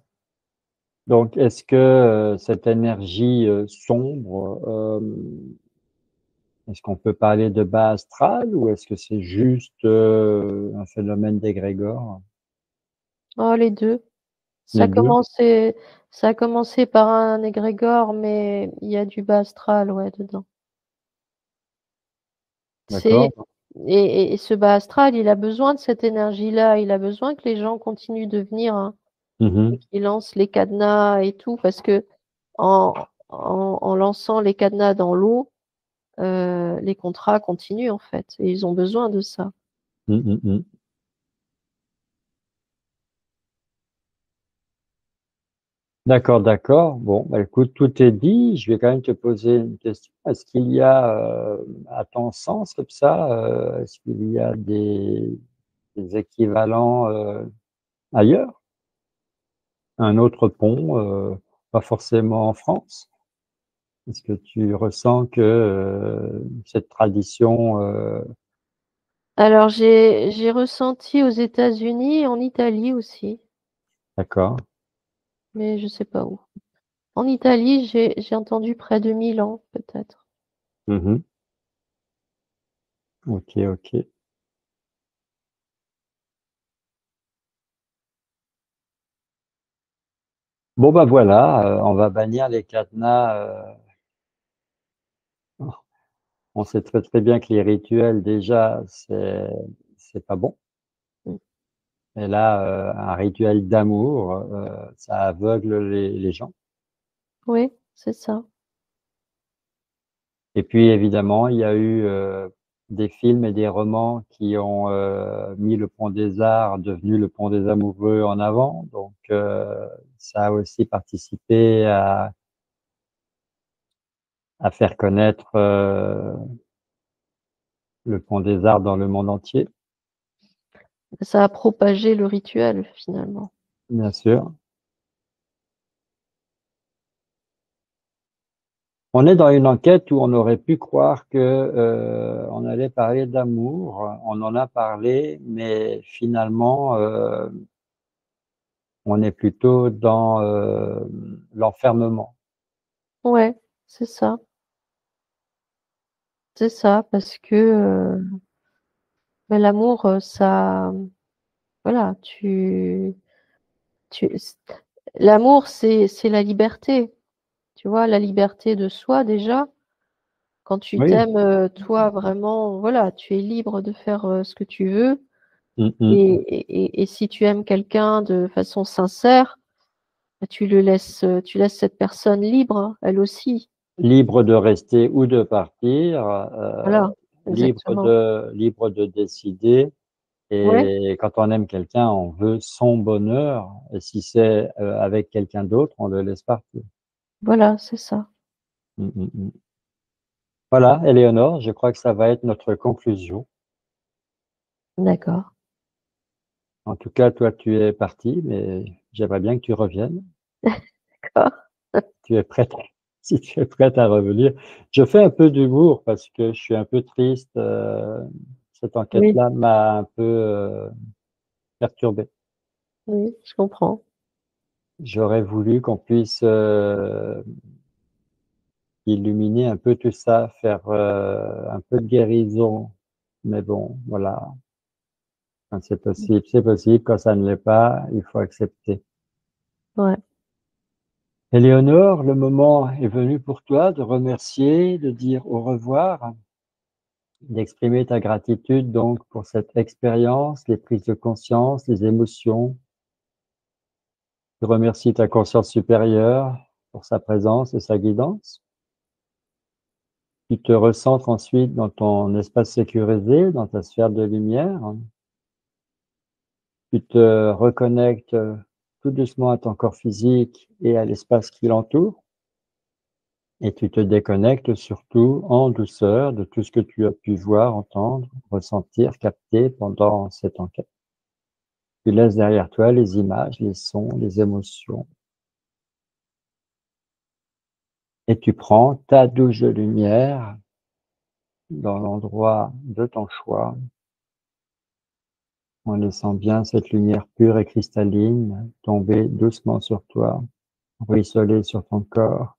Donc est-ce que, cette énergie, sombre, est-ce qu'on peut parler de bas astral ou est-ce que c'est juste, un phénomène d'égrégore? Oh, les deux. Ça Les a 2. commencé, ça a commencé par un égrégore, mais il y a du bas astral, ouais, dedans. C'est D'accord. et ce bas astral, il a besoin de cette énergie-là. Il a besoin que les gens continuent de venir, hein, Mmh et mh. qu'ils lancent les cadenas et tout, parce que en lançant les cadenas dans l'eau, les contrats continuent en fait, et ils ont besoin de ça. Mmh, mmh mh. D'accord, d'accord. Bon, bah, écoute, tout est dit. Je vais quand même te poser une question. Est-ce qu'il y a, à ton sens comme ça, est-ce qu'il y a des équivalents, ailleurs? Un autre pont, pas forcément en France? Est-ce que tu ressens que, cette tradition, Alors j'ai ressenti aux États-Unis et en Italie aussi, D'accord. mais je sais pas où. En Italie, j'ai entendu près de 1000 ans, peut-être. Mhm. Ok, ok. Bon, bah voilà, on va bannir les cadenas. On sait très très bien que les rituels, déjà, c'est pas bon. Mm. Et là, un rituel d'amour, ça aveugle les gens. Oui, c'est ça. Et puis, évidemment, il y a eu des films et des romans qui ont mis le Pont des Arts, devenu le Pont des Amoureux en avant. Donc, ça a aussi participé à faire connaître le Pont des Arts dans le monde entier, Ça a propagé le rituel, finalement. bien sûr. On est dans une enquête où on aurait pu croire que on allait parler d'amour. On en a parlé, mais finalement, on est plutôt dans l'enfermement. Ouais, c'est ça. C'est ça, parce que ben, l'amour, ça, voilà, tu, l'amour, c'est la liberté. Tu vois, la liberté de soi déjà. Quand tu Oui. t'aimes, toi, vraiment, voilà, tu es libre de faire ce que tu veux. Mm, Et, mm. et si tu aimes quelqu'un de façon sincère, bah, tu laisses cette personne libre, hein, elle aussi. Libre de rester ou de partir, Voilà, exactement. libre de décider. Ouais, Et quand on aime quelqu'un, on veut son bonheur. Et si c'est avec quelqu'un d'autre, on le laisse partir. voilà, c'est ça. Mm, mm, mm. Voilà, Éléonore, je crois que ça va être notre conclusion. D'accord. En tout cas, toi, tu es parti, mais j'aimerais bien que tu reviennes. D'accord. Tu es prête, si tu es prête à revenir. Je fais un peu d'humour parce que je suis un peu triste. Cette Oui, enquête-là m'a un peu perturbé. oui, je comprends. J'aurais voulu qu'on puisse illuminer un peu tout ça, faire un peu de guérison. Mais bon, voilà, quand c'est possible, c'est possible. Quand ça ne l'est pas, il faut accepter. Ouais, Éléonore, le moment est venu pour toi de remercier, de dire au revoir, d'exprimer ta gratitude donc pour cette expérience, les prises de conscience, les émotions. Je remercie ta conscience supérieure pour sa présence et sa guidance. Tu te recentres ensuite dans ton espace sécurisé, dans ta sphère de lumière. Tu te reconnectes tout doucement à ton corps physique et à l'espace qui l'entoure. Et tu te déconnectes surtout en douceur de tout ce que tu as pu voir, entendre, ressentir, capter pendant cette enquête. Tu laisses derrière toi les images, les sons, les émotions. Et tu prends ta douche de lumière dans l'endroit de ton choix, en laissant bien cette lumière pure et cristalline tomber doucement sur toi, ruisseler sur ton corps,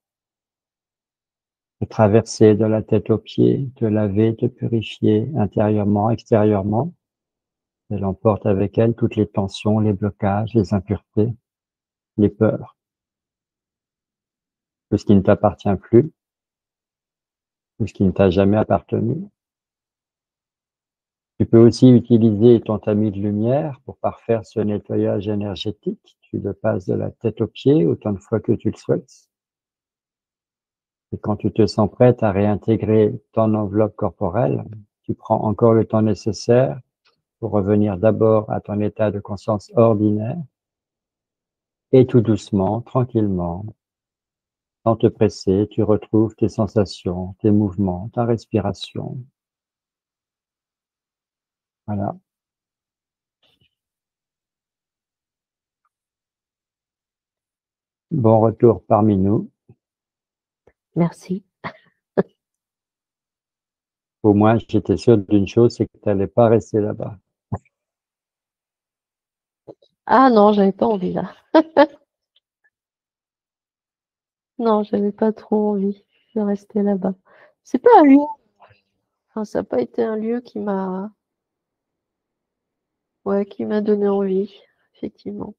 te traverser de la tête aux pieds, te laver, te purifier intérieurement, extérieurement. Elle emporte avec elle toutes les tensions, les blocages, les impuretés, les peurs, tout ce qui ne t'appartient plus, tout ce qui ne t'a jamais appartenu. Tu peux aussi utiliser ton tamis de lumière pour parfaire ce nettoyage énergétique. Tu le passes de la tête aux pieds autant de fois que tu le souhaites. Et quand tu te sens prête à réintégrer ton enveloppe corporelle, tu prends encore le temps nécessaire pour revenir d'abord à ton état de conscience ordinaire et tout doucement, tranquillement, sans te presser, tu retrouves tes sensations, tes mouvements, ta respiration. Voilà. Bon retour parmi nous. merci. Au moins, j'étais sûr d'une chose, c'est que tu n'allais pas rester là-bas. Ah non, j'avais pas envie là. Non, j'avais pas trop envie de rester là-bas. C'est pas un lieu, enfin, ça n'a pas été un lieu ouais, qui m'a donné envie, effectivement.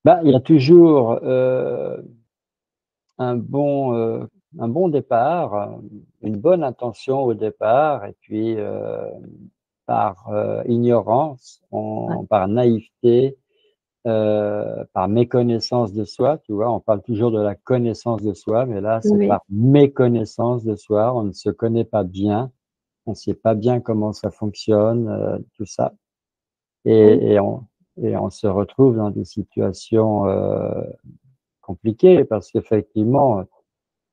Bah, il y a toujours un un bon départ, une bonne intention au départ, et puis par ignorance, Ouais. par naïveté, par méconnaissance de soi, tu vois, on parle toujours de la connaissance de soi, mais là, c'est Oui, par méconnaissance de soi, on ne se connaît pas bien, on ne sait pas bien comment ça fonctionne, tout ça, oui, et, et, on, et on se retrouve dans des situations compliquées, parce qu'effectivement,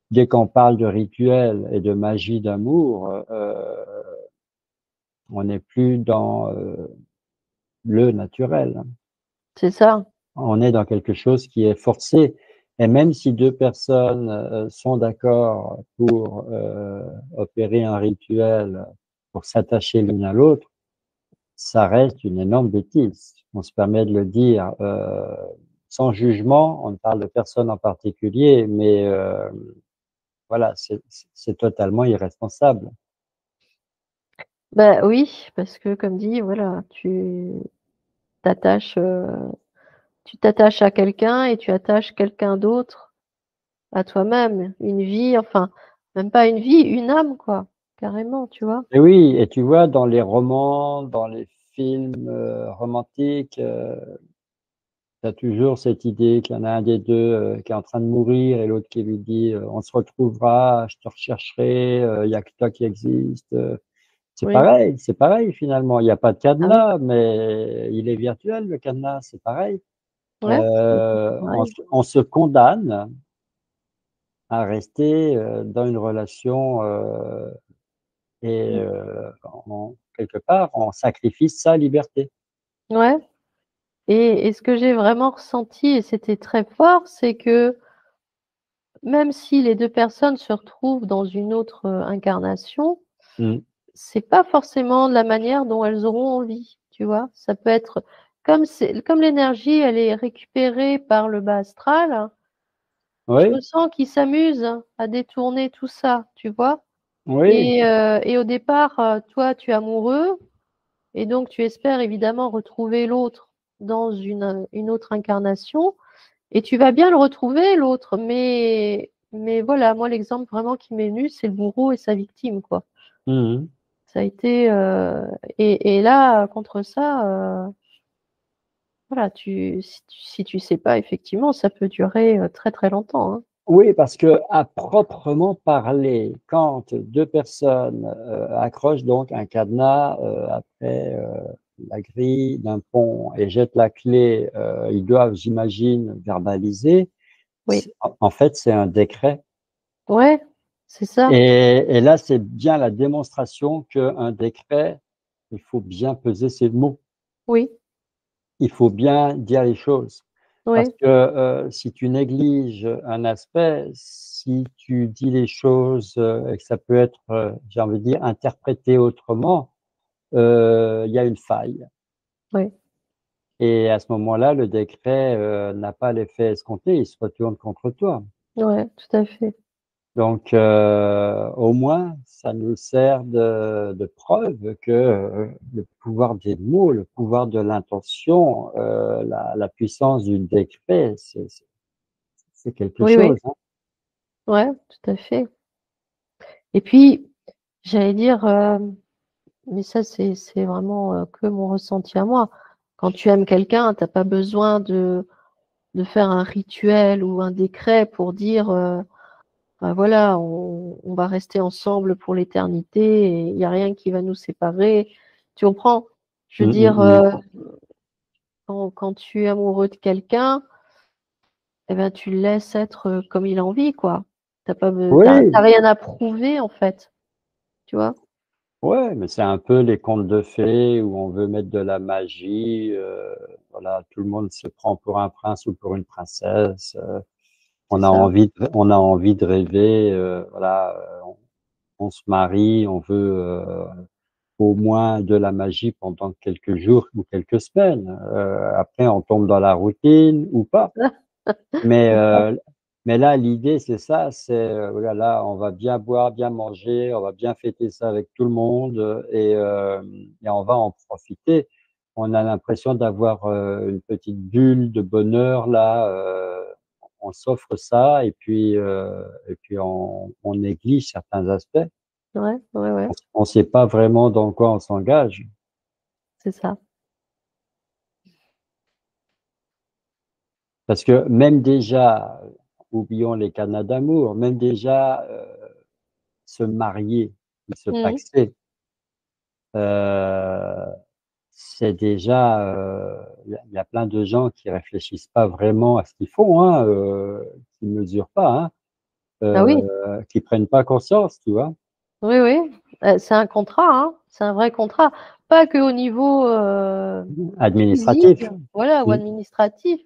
dès qu'on parle de rituel et de magie d'amour, on n'est plus dans le naturel. c'est ça. On est dans quelque chose qui est forcé. Et même si deux personnes sont d'accord pour opérer un rituel, pour s'attacher l'une à l'autre, ça reste une énorme bêtise. On se permet de le dire sans jugement. On ne parle de personne en particulier, mais voilà, c'est totalement irresponsable. Bah oui, parce que comme dit, voilà, t'attaches, tu t'attaches à quelqu'un et tu attaches quelqu'un d'autre à toi-même, une vie, enfin, même pas une vie, une âme, quoi, carrément, tu vois. Et oui, et tu vois, dans les romans, dans les films romantiques, tu as toujours cette idée qu'il y en a un des deux qui est en train de mourir et l'autre qui lui dit on se retrouvera, je te rechercherai, il n'y a que toi qui existe. Oui, C'est pareil finalement. Il n'y a pas de ah oui, cadenas, mais il est virtuel le cadenas, c'est pareil. ouais, c'est pareil. On se condamne à rester dans une relation et quelque part, on sacrifie sa liberté. Ouais. Et ce que j'ai vraiment ressenti, et c'était très fort, c'est que même si les deux personnes se retrouvent dans une autre incarnation, Mm. c'est pas forcément de la manière dont elles auront envie, tu vois. Ça peut être comme l'énergie, elle est récupérée par le bas astral. Je Oui, ressens qu'ils s'amusent à détourner tout ça, tu vois. oui. Et au départ, toi, tu es amoureux, et donc tu espères évidemment retrouver l'autre dans une autre incarnation. Et tu vas bien le retrouver, l'autre, mais voilà, moi, l'exemple vraiment qui m'est venu, c'est le bourreau et sa victime, quoi. Mhm. Ça a été, et là, contre ça, voilà, si tu sais pas, effectivement, ça peut durer très très longtemps, hein. Oui, parce que à proprement parler, quand deux personnes accrochent donc un cadenas après la grille d'un pont et jettent la clé, ils doivent, j'imagine, verbaliser. Oui, En fait, c'est un décret. ouais, c'est ça. Et là, c'est bien la démonstration qu'un décret, il faut bien peser ses mots. Oui, Il faut bien dire les choses. Parce oui, que si tu négliges un aspect, si tu dis les choses et que ça peut être, j'ai envie de dire, interprété autrement, il y a une faille. oui, Et à ce moment-là, le décret n'a pas l'effet escompté, il se retourne contre toi. ouais, tout à fait. Donc, au moins, ça nous sert de preuve que le pouvoir des mots, le pouvoir de l'intention, la puissance du décret, c'est quelque Oui, oui, chose, hein. ouais, tout à fait. Et puis, j'allais dire, mais ça, c'est vraiment que mon ressenti à moi. Quand tu aimes quelqu'un, t'as pas besoin de faire un rituel ou un décret pour dire, ben voilà, on va rester ensemble pour l'éternité et il n'y a rien qui va nous séparer. Tu comprends? Je veux Mm, dire, mm, mm. quand tu es amoureux de quelqu'un, eh ben, tu le laisses être comme il a envie, quoi. T'as Oui, rien à prouver, en fait. Tu vois? ouais, mais c'est un peu les contes de fées où on veut mettre de la magie. Voilà, tout le monde se prend pour un prince ou pour une princesse. c'est ça. On a envie de rêver, voilà, on se marie, on veut au moins de la magie pendant quelques jours ou quelques semaines. Après, on tombe dans la routine ou pas. Mais, C'est ça. mais là, l'idée, c'est ça, c'est, oh là là, on va bien boire, bien manger, on va bien fêter ça avec tout le monde et on va en profiter. On a l'impression d'avoir une petite bulle de bonheur là, on s'offre ça et puis on néglige certains aspects. Ouais, ouais, ouais, On ne sait pas vraiment dans quoi on s'engage. c'est ça. Parce que même déjà, oublions les canaux d'amour, même déjà, se marier ou se Mmh. paxer, heu, c'est déjà, il y a plein de gens qui réfléchissent pas vraiment à ce qu'ils font, hein, qui mesurent pas, hein, Ah oui, qui prennent pas conscience, tu vois? oui, oui, c'est un contrat, hein, c'est un vrai contrat. Pas qu'au niveau, physique, Administratif. voilà, ou Mmh. administratif.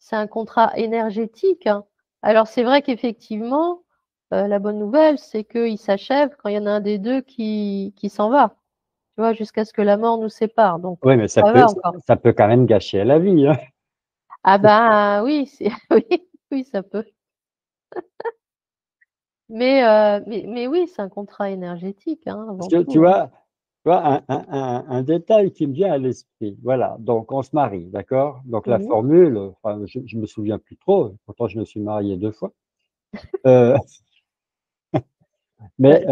C'est un contrat énergétique, hein. Alors c'est vrai qu'effectivement, la bonne nouvelle, c'est qu'il s'achève quand il y en a un des 2 qui s'en va, tu vois? Jusqu'à ce que la mort nous sépare, donc Oui, mais ça va encore. ça peut quand même gâcher la vie, hein. Ah ben, oui, c'est oui, oui, ça peut. Mais oui, c'est un contrat énergétique, hein, Parce avant que tout, hein. tu vois un détail qui me vient à l'esprit, voilà, donc on se marie, d'accord? Donc la Mmh. formule, enfin je me souviens plus trop, pourtant je me suis marié 2 fois, heu, Ouais,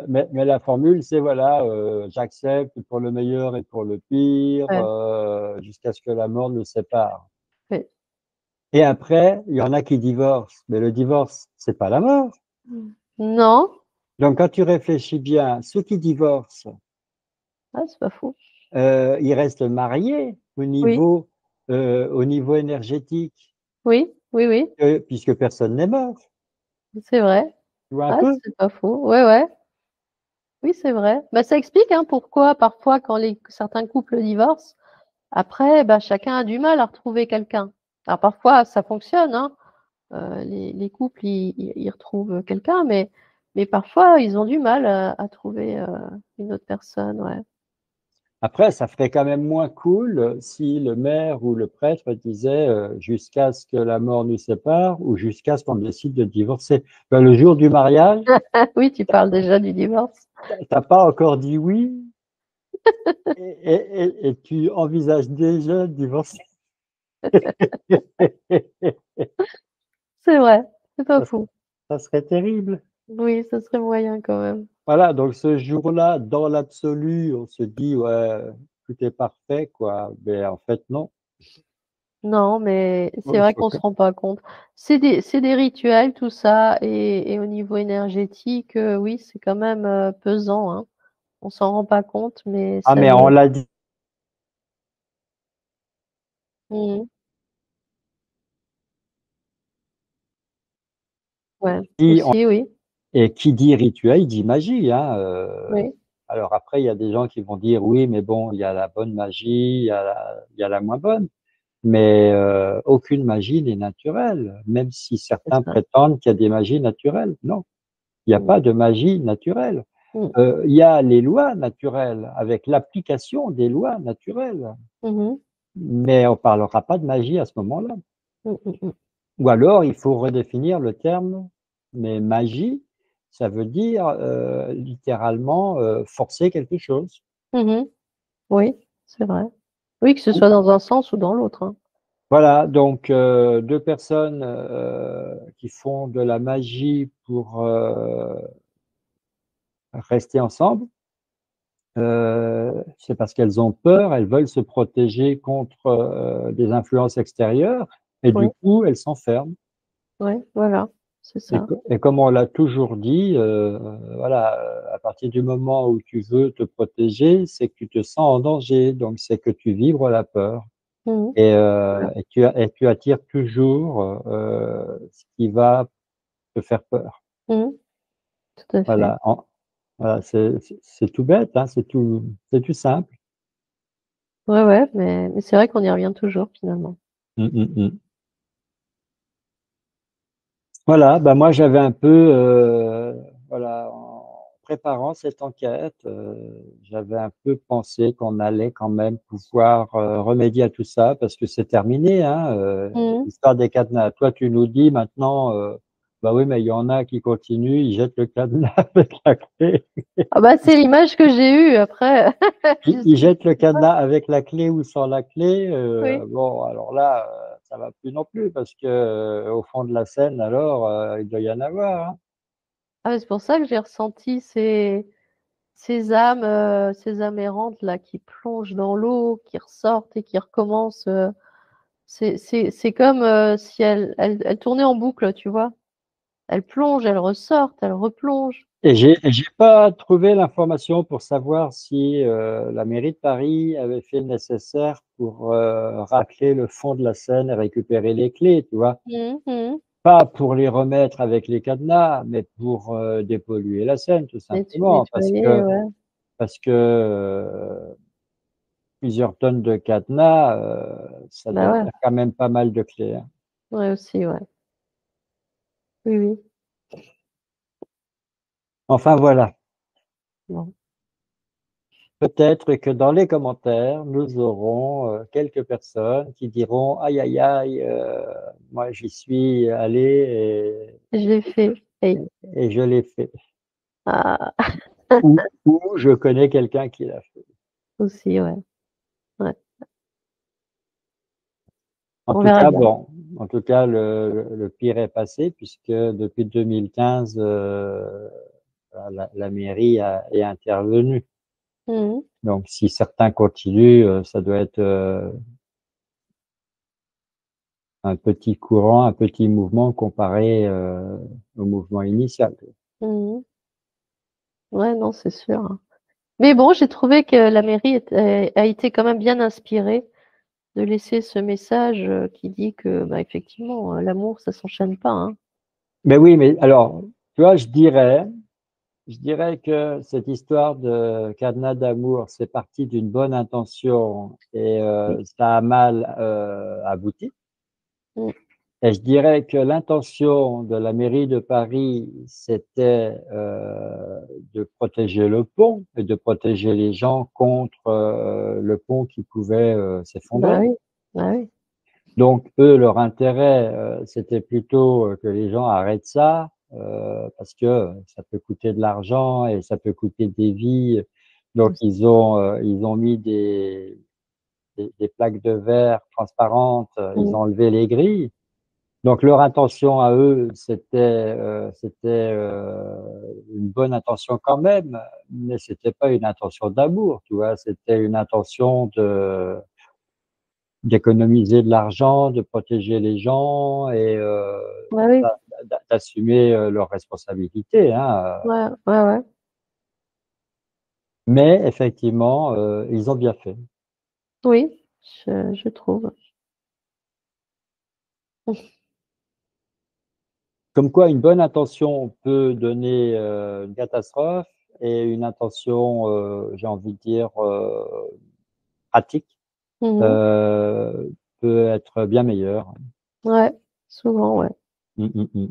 mais la formule c'est voilà, j'accepte pour le meilleur et pour le pire, ouais, jusqu'à ce que la mort nous sépare ouais. et après, il y en a qui divorcent, mais le divorce, c'est pas la mort. Non, Donc quand tu réfléchis bien, ceux qui divorcent, ah, c'est pas faux. ils restent mariés Oui, au niveau énergétique, oui, oui, oui, puisque personne n'est mort. c'est vrai. Tu vois un Ah, peu? c'est pas faux. Ouais, ouais. Oui, c'est vrai. Bah, ça explique, hein, pourquoi parfois quand certains couples divorcent, après, bah, chacun a du mal à retrouver quelqu'un. Alors parfois ça fonctionne, hein, les couples ils retrouvent quelqu'un, mais parfois ils ont du mal à trouver, une autre personne, ouais. Après, ça ferait quand même moins cool si le maire ou le prêtre disait, «Jusqu'à ce que la mort nous sépare» ou «Jusqu'à ce qu'on décide de divorcer». Ben, le jour du mariage, Oui, tu parles déjà du divorce. tu as pas encore dit oui et tu envisages déjà de divorcer. C'est vrai, c'est pas Ça faux. ça serait terrible. Oui, ça serait moyen quand même. Voilà, donc ce jour-là, dans l'absolu, on se dit: «Ouais, tout est parfait, quoi», mais en fait, non. Non, mais c'est vrai Faut qu'on se rend pas compte. C'est des rituels tout ça et au niveau énergétique, oui, c'est quand même, pesant, hein. On s'en rend pas compte, mais ah, ça mais on nous l'a dit, mmh ouais, aussi, oui, et qui dit rituel dit magie, hein, oui, alors après, il y a des gens qui vont dire: «Oui, mais bon, il y a la bonne magie, il y a la moins bonne». Mais aucune magie n'est naturelle, même si c'est certains ça. prétendent qu'il y a des magies naturelles. Non, il y a Mmh. pas de magie naturelle. Mmh. Il y a les lois naturelles avec l'application des lois naturelles, Mmh mh. mais on parlera pas de magie à ce moment-là. Mmh, mmh mh. Ou alors il faut redéfinir le terme, mais magie, ça veut dire, littéralement, forcer quelque chose. Mmh. Oui, c'est vrai. Oui, que ce soit dans un sens ou dans l'autre, hein. Voilà, donc 2 personnes, qui font de la magie pour, rester ensemble, c'est parce qu'elles ont peur, elles veulent se protéger contre, des influences extérieures et du Oui, coup, elles s'enferment ouais, voilà, c'est ça. et comme on l'a toujours dit, voilà, à partir du moment où tu veux te protéger, c'est que tu te sens en danger, donc c'est que tu vibres la peur. Mmh mh. Voilà. Et tu attires toujours, ce qui va te faire peur. Mmh. Tout à fait. Voilà, voilà, c'est tout bête, hein, c'est tout simple. Ouais, ouais, mais c'est vrai qu'on y revient toujours finalement. Mmh, mmh mh. Voilà, bah moi j'avais un peu, voilà, en préparant cette enquête, j'avais un peu pensé qu'on allait quand même pouvoir remédier à tout ça parce que c'est terminé, hein, Mmh. l'histoire des cadenas. Toi, tu nous dis maintenant, bah oui, mais il y en a qui continuent, ils jettent le cadenas avec la clé. Ah bah, c'est l'image que j'ai eue après. Ils Je jettent le sais pas. cadenas avec la clé ou sans la clé. Oui. Bon, alors là, ça va plus non plus parce que au fond de la Seine, alors, il doit y en avoir, hein. Ah ouais, c'est pour ça que j'ai ressenti ces âmes errantes là qui plongent dans l'eau, qui ressortent et qui recommencent. C'est comme si elles tournaient en boucle, tu vois. Elles plongent, elles ressortent, elles replongent. Et j'ai pas trouvé l'information pour savoir si la mairie de Paris avait fait le nécessaire pour racler le fond de la Seine et récupérer les clés, tu vois. Mhm, mhm. Pas pour les remettre avec les cadenas, mais pour dépolluer la Seine, tout simplement, Nettoyer, ouais. parce que plusieurs tonnes de cadenas, ça Bah doit ouais, faire quand même pas mal de clés, hein. ouais aussi, ouais. Oui, oui. Enfin voilà. Bon. Peut-être que dans les commentaires, nous aurons quelques personnes qui diront aïe aïe aïe, moi j'y suis allé Je l'ai fait. Hey. et je l'ai fait. Ah, Ou je connais quelqu'un qui l'a fait. aussi, ouais. Ouais. En On tout verra cas, bien. bon, en tout cas, le pire est passé puisque depuis 2015, la mairie est intervenue. Mhm. Donc, si certains continuent, ça doit être un petit courant, un petit mouvement comparé au mouvement initial. Mhm. Ouais, non, c'est sûr, hein. Mais bon, j'ai trouvé que la mairie a été quand même bien inspirée de laisser ce message qui dit que, bah, effectivement, l'amour, ça s'enchaîne pas, hein. Mais oui, mais alors, tu vois, je dirais que cette histoire de cadenas d'amour, c'est parti d'une bonne intention et Oui. ça a mal abouti. Mm. Et je dirais que l'intention de la mairie de Paris, c'était de protéger le pont et de protéger les gens contre le pont qui pouvait Bah s'effondrer. oui, bah oui. Donc, eux, leur intérêt, c'était plutôt que les gens arrêtent ça, parce que ça peut coûter de l'argent et ça peut coûter des vies. Donc, ils ont mis des plaques de verre transparentes, ils Mm. ont enlevé les grilles. Donc, leur intention à eux, une bonne intention quand même, mais c'était pas une intention d'amour, tu vois, c'était une intention d'économiser de l'argent, de protéger les gens et Bah oui, d'assumer leurs responsabilités, hein. ouais, ouais, ouais. Mais effectivement, ils ont bien fait. Oui, je trouve. Comme quoi, une bonne intention peut donner une catastrophe et une intention, j'ai envie de dire, pratique, Mhm. euh, peut être bien meilleure. Ouais, souvent, ouais. Mm, mm, mm.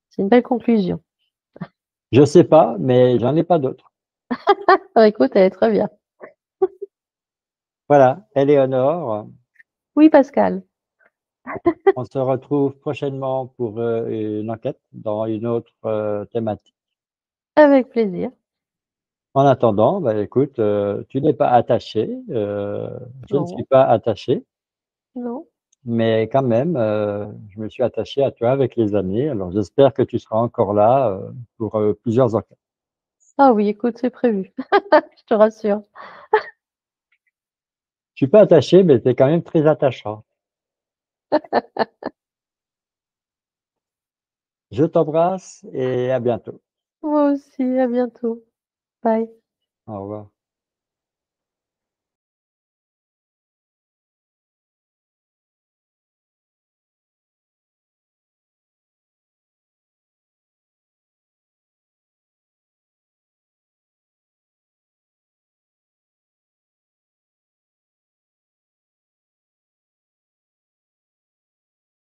C'est une belle conclusion. Je sais pas, mais j'en ai pas d'autres. Ah, écoute, elle est très bien. Voilà, Éléonore. Oui, Pascal, On se retrouve prochainement pour une enquête dans une autre thématique. avec plaisir. En attendant, bah, écoute, tu n'es pas attaché, je ne suis Non, pas attaché, non. mais quand même, je me suis attaché à toi avec les années. Alors j'espère que tu seras encore là pour plusieurs enquêtes. Ah oui, écoute, c'est prévu. Je te rassure. Je suis pas attaché, mais tu es quand même très attachant. Je t'embrasse et à bientôt. Moi aussi, à bientôt. Bye. Au revoir.